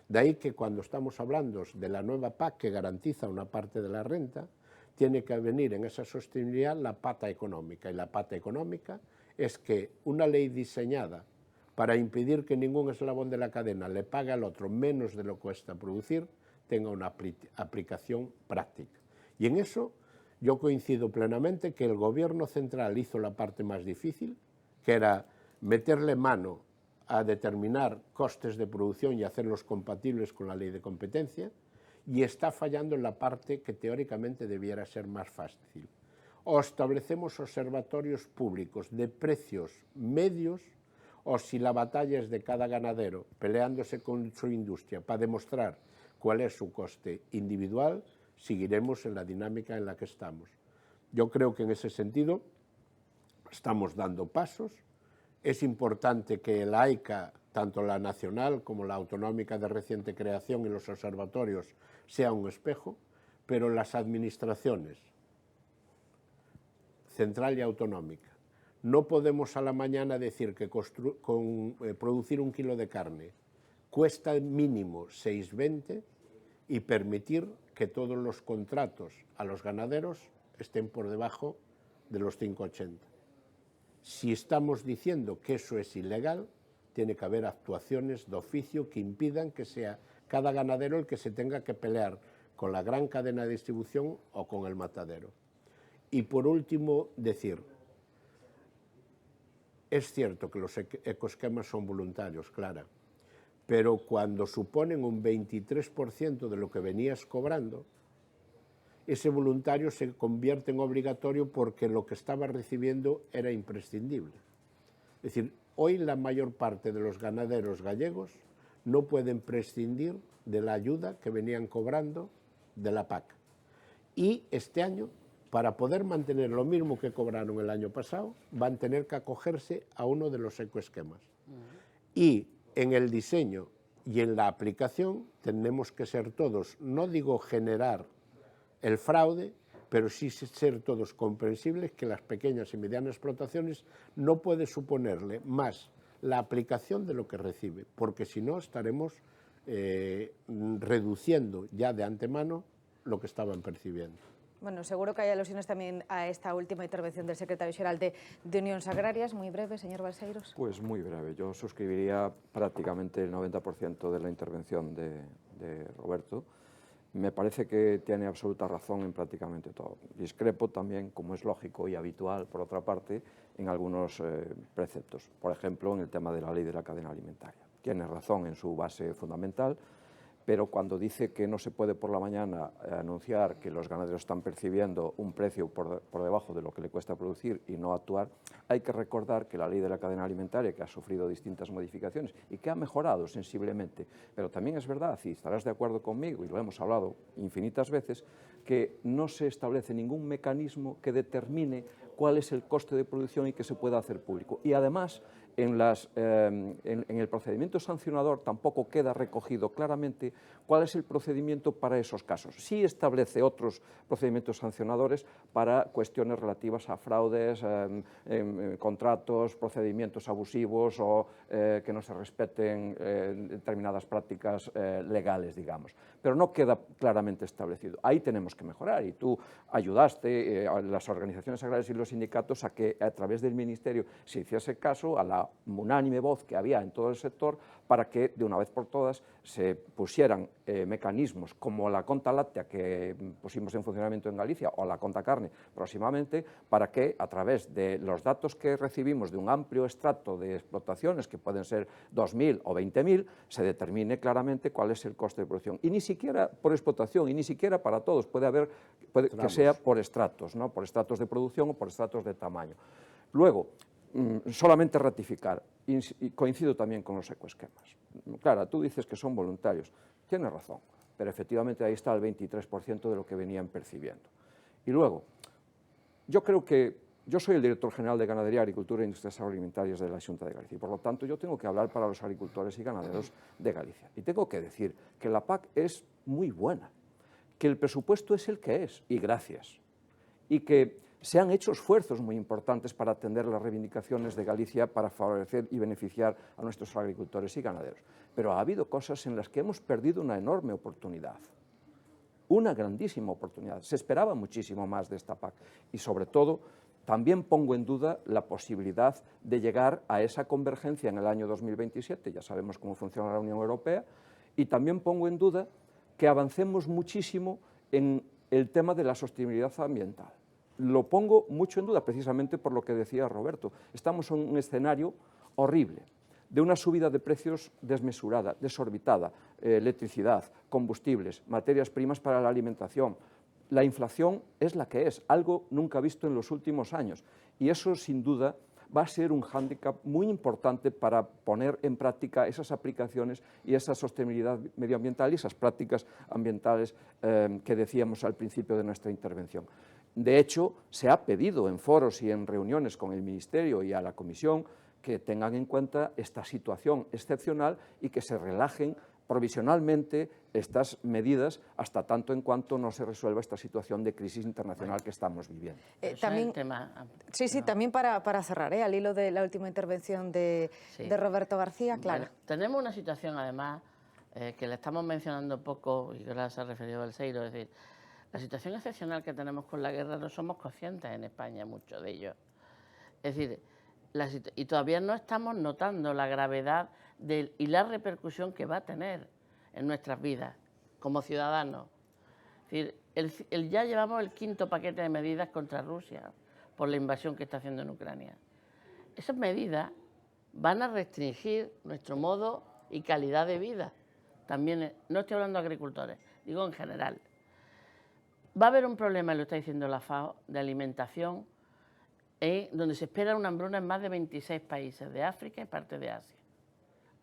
De ahí que cuando estamos hablando de la nueva PAC que garantiza una parte de la renta, tiene que venir en esa sostenibilidad la pata económica. Y la pata económica es que una ley diseñada para impedir que ningún eslabón de la cadena le pague al otro menos de lo que cuesta producir, tenga una aplicación práctica. Y en eso yo coincido plenamente que el gobierno central hizo la parte más difícil, que era meterle mano a determinar costes de producción y hacerlos compatibles con la ley de competencia, y está fallando en la parte que teóricamente debiera ser más fácil. O establecemos observatorios públicos de precios medios, o si la batalla es de cada ganadero peleándose con su industria para demostrar cuál es su coste individual, seguiremos en la dinámica en la que estamos. Yo creo que en ese sentido estamos dando pasos. Es importante que la AICA, tanto la nacional como la autonómica de reciente creación y los observatorios, sea un espejo, pero las administraciones, central y autonómica, no podemos a la mañana decir que producir un kilo de carne cuesta mínimo 6,20 y permitir que todos los contratos a los ganaderos estén por debajo de los 5,80. Si estamos diciendo que eso es ilegal, tiene que haber actuaciones de oficio que impidan que sea cada ganadero el que se tenga que pelear con la gran cadena de distribución o con el matadero. Y por último, decir, es cierto que los ecoesquemas son voluntarios, Clara, pero cuando suponen un 23% de lo que venías cobrando, ese voluntario se convierte en obligatorio porque lo que estaba recibiendo era imprescindible. Es decir, hoy la mayor parte de los ganaderos gallegos no pueden prescindir de la ayuda que venían cobrando de la PAC. Y este año, para poder mantener lo mismo que cobraron el año pasado, van a tener que acogerse a uno de los ecoesquemas. Y en el diseño y en la aplicación tenemos que ser todos, no digo generar el fraude, pero sí ser todos comprensibles que las pequeñas y medianas explotaciones no puede suponerle más la aplicación de lo que recibe, porque si no estaremos reduciendo ya de antemano lo que estaban percibiendo. Bueno, seguro que hay alusiones también a esta última intervención del secretario xeral de Unións Agrarias. Muy breve, señor Balseiros. Pues muy breve. Yo suscribiría prácticamente el 90% de la intervención de Roberto. Me parece que tiene absoluta razón en prácticamente todo. Discrepo también, como es lógico y habitual, por otra parte, en algunos preceptos. Por ejemplo, en el tema de la ley de la cadena alimentaria. Tiene razón en su base fundamental, pero cuando dice que no se puede por la mañana anunciar que los ganaderos están percibiendo un precio por debajo de lo que le cuesta producir y no actuar, hay que recordar que la ley de la cadena alimentaria, que ha sufrido distintas modificaciones y que ha mejorado sensiblemente, pero también es verdad, y estarás de acuerdo conmigo, y lo hemos hablado infinitas veces, que no se establece ningún mecanismo que determine cuál es el coste de producción y que se pueda hacer público. Y además, en el procedimiento sancionador tampoco queda recogido claramente cuál es el procedimiento para esos casos. Sí establece otros procedimientos sancionadores para cuestiones relativas a fraudes, contratos, procedimientos abusivos o que no se respeten determinadas prácticas legales, digamos. Pero no queda claramente establecido. Ahí tenemos que mejorar y tú ayudaste a las organizaciones agrarias y los sindicatos a que a través del Ministerio se hiciese caso a la unánime voz que había en todo el sector para que de una vez por todas se pusieran mecanismos como la conta láctea que pusimos en funcionamiento en Galicia o la conta carne próximamente, para que a través de los datos que recibimos de un amplio estrato de explotaciones, que pueden ser 2.000 o 20.000, se determine claramente cuál es el coste de producción. Y ni siquiera por explotación, y ni siquiera para todos, puede que sea por estratos, ¿no? Por estratos de producción o por estratos de tamaño. Luego, solamente ratificar, y coincido también con los ecoesquemas. Clara, tú dices que son voluntarios, tienes razón, pero efectivamente ahí está el 23% de lo que venían percibiendo. Y luego, yo creo que yo soy el director general de Ganadería, Agricultura e Industrias Agroalimentarias de la Xunta de Galicia y por lo tanto yo tengo que hablar para los agricultores y ganaderos de Galicia. Y tengo que decir que la PAC es muy buena, que el presupuesto es el que es, y gracias, y que se han hecho esfuerzos muy importantes para atender las reivindicaciones de Galicia para favorecer y beneficiar a nuestros agricultores y ganaderos. Pero ha habido cosas en las que hemos perdido una enorme oportunidad, una grandísima oportunidad. Se esperaba muchísimo más de esta PAC y, sobre todo, también pongo en duda la posibilidad de llegar a esa convergencia en el año 2027, ya sabemos cómo funciona la Unión Europea, y también pongo en duda que avancemos muchísimo en el tema de la sostenibilidad ambiental. Lo pongo mucho en duda precisamente por lo que decía Roberto. Estamos en un escenario horrible, de una subida de precios desmesurada, desorbitada, electricidad, combustibles, materias primas para la alimentación. La inflación es la que es, algo nunca visto en los últimos años, y eso sin duda va a ser un hándicap muy importante para poner en práctica esas aplicaciones y esa sostenibilidad medioambiental y esas prácticas ambientales que decíamos al principio de nuestra intervención. De hecho, se ha pedido en foros y en reuniones con el Ministerio y a la Comisión que tengan en cuenta esta situación excepcional y que se relajen provisionalmente estas medidas hasta tanto en cuanto no se resuelva esta situación de crisis internacional que estamos viviendo. También, también para cerrar, al hilo de la última intervención de Roberto García, claro. Bueno, tenemos una situación además que le estamos mencionando poco y que ahora se ha referido Balseiro, es decir, la situación excepcional que tenemos con la guerra no somos conscientes en España, muchos de ellos. Es decir, y todavía no estamos notando la gravedad y la repercusión que va a tener en nuestras vidas como ciudadanos. Es decir, ya llevamos el 5.º paquete de medidas contra Rusia por la invasión que está haciendo en Ucrania. Esas medidas van a restringir nuestro modo y calidad de vida. También, no estoy hablando de agricultores, digo en general. Va a haber un problema, lo está diciendo la FAO, de alimentación, donde se espera una hambruna en más de 26 países de África y parte de Asia.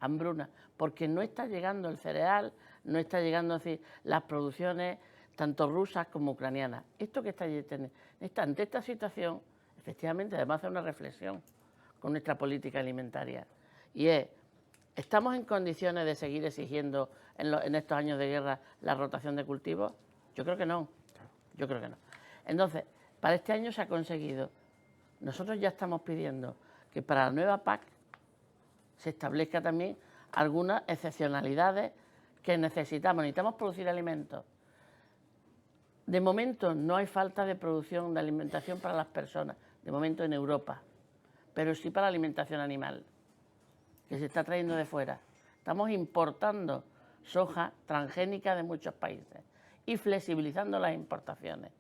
Hambruna, porque no está llegando el cereal, no está llegando las producciones tanto rusas como ucranianas. Esto que está ante esta situación, efectivamente, además hace una reflexión con nuestra política alimentaria. Y es, ¿estamos en condiciones de seguir exigiendo en estos años de guerra la rotación de cultivos? Yo creo que no. Yo creo que no. Entonces, para este año se ha conseguido. Nosotros ya estamos pidiendo que para la nueva PAC se establezca también algunas excepcionalidades que necesitamos. Necesitamos producir alimentos. De momento no hay falta de producción de alimentación para las personas, de momento en Europa, pero sí para la alimentación animal, que se está trayendo de fuera. Estamos importando soja transgénica de muchos países y flexibilizando las importaciones.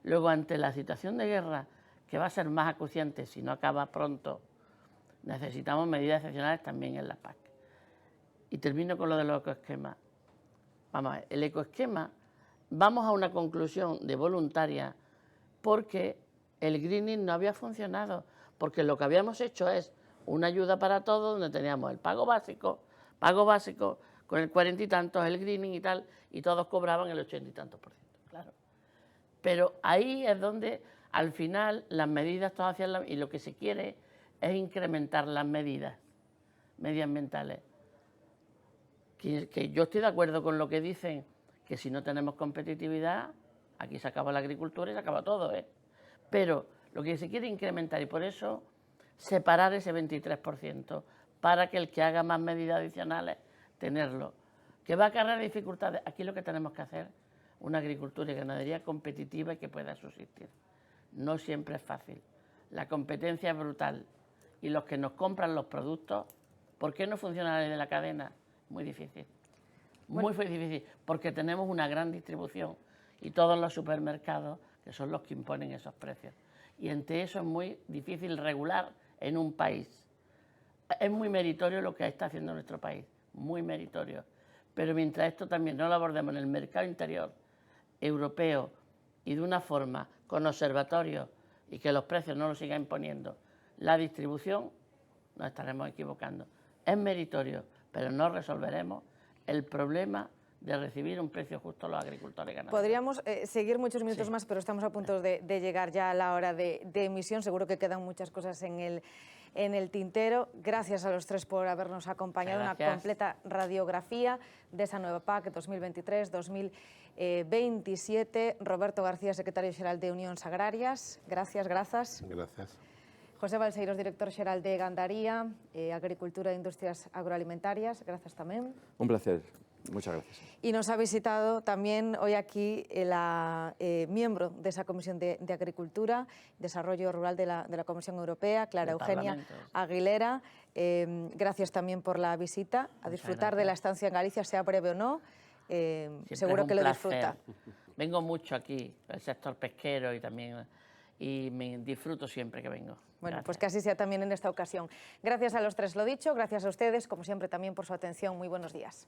Luego, ante la situación de guerra, que va a ser más acuciante si no acaba pronto, necesitamos medidas excepcionales también en la PAC. Y termino con lo de los ecoesquemas. Vamos a ver, el ecoesquema, vamos a una conclusión de voluntaria porque el greening no había funcionado, porque lo que habíamos hecho es una ayuda para todos, donde teníamos el pago básico con el 40 y tantos, el greening y tal, y todos cobraban el 80 y tantos %, claro. Pero ahí es donde al final las medidas todas hacían y lo que se quiere es incrementar las medidas medioambientales. Que yo estoy de acuerdo con lo que dicen, que si no tenemos competitividad, aquí se acaba la agricultura y se acaba todo, ¿eh? Pero lo que se quiere incrementar y por eso separar ese 23% para que el que haga más medidas adicionales, tenerlo. ¿Que va a acarrear dificultades? Aquí lo que tenemos que hacer, una agricultura y ganadería competitiva y que pueda subsistir. No siempre es fácil. La competencia es brutal y los que nos compran los productos, ¿por qué no funciona la ley de la cadena? Muy difícil. Muy difícil, porque tenemos una gran distribución y todos los supermercados que son los que imponen esos precios. Y entre eso es muy difícil regular en un país. Es muy meritorio lo que está haciendo nuestro país, muy meritorio. Pero mientras esto también no lo abordemos en el mercado interior europeo y de una forma con observatorio y que los precios no los sigan imponiendo, la distribución, nos estaremos equivocando. Es meritorio, pero no resolveremos el problema de recibir un precio justo a los agricultores y ganaderos. Podríamos seguir muchos minutos más, pero estamos a punto de llegar ya a la hora de emisión. Seguro que quedan muchas cosas en el tintero. Gracias a los tres por habernos acompañado. Una completa radiografía de esa nueva PAC 2023-2027. Roberto García, secretario xeral de Unións Agrarias. Gracias. Gracias. José Balseiros, director xeral de Gandaría, Agricultura e Industrias Agroalimentarias. Gracias también. Un placer. Muchas gracias. Y nos ha visitado también hoy aquí la miembro de esa Comisión de Agricultura, Desarrollo Rural de la Comisión Europea, Clara Eugenia Aguilera. Gracias también por la visita, a disfrutar de la estancia en Galicia, sea breve o no. Seguro que lo disfruta. Vengo mucho aquí, el sector pesquero y me disfruto siempre que vengo. Bueno, pues que así sea también en esta ocasión. Gracias a los tres, lo dicho, gracias a ustedes, como siempre también por su atención. Muy buenos días.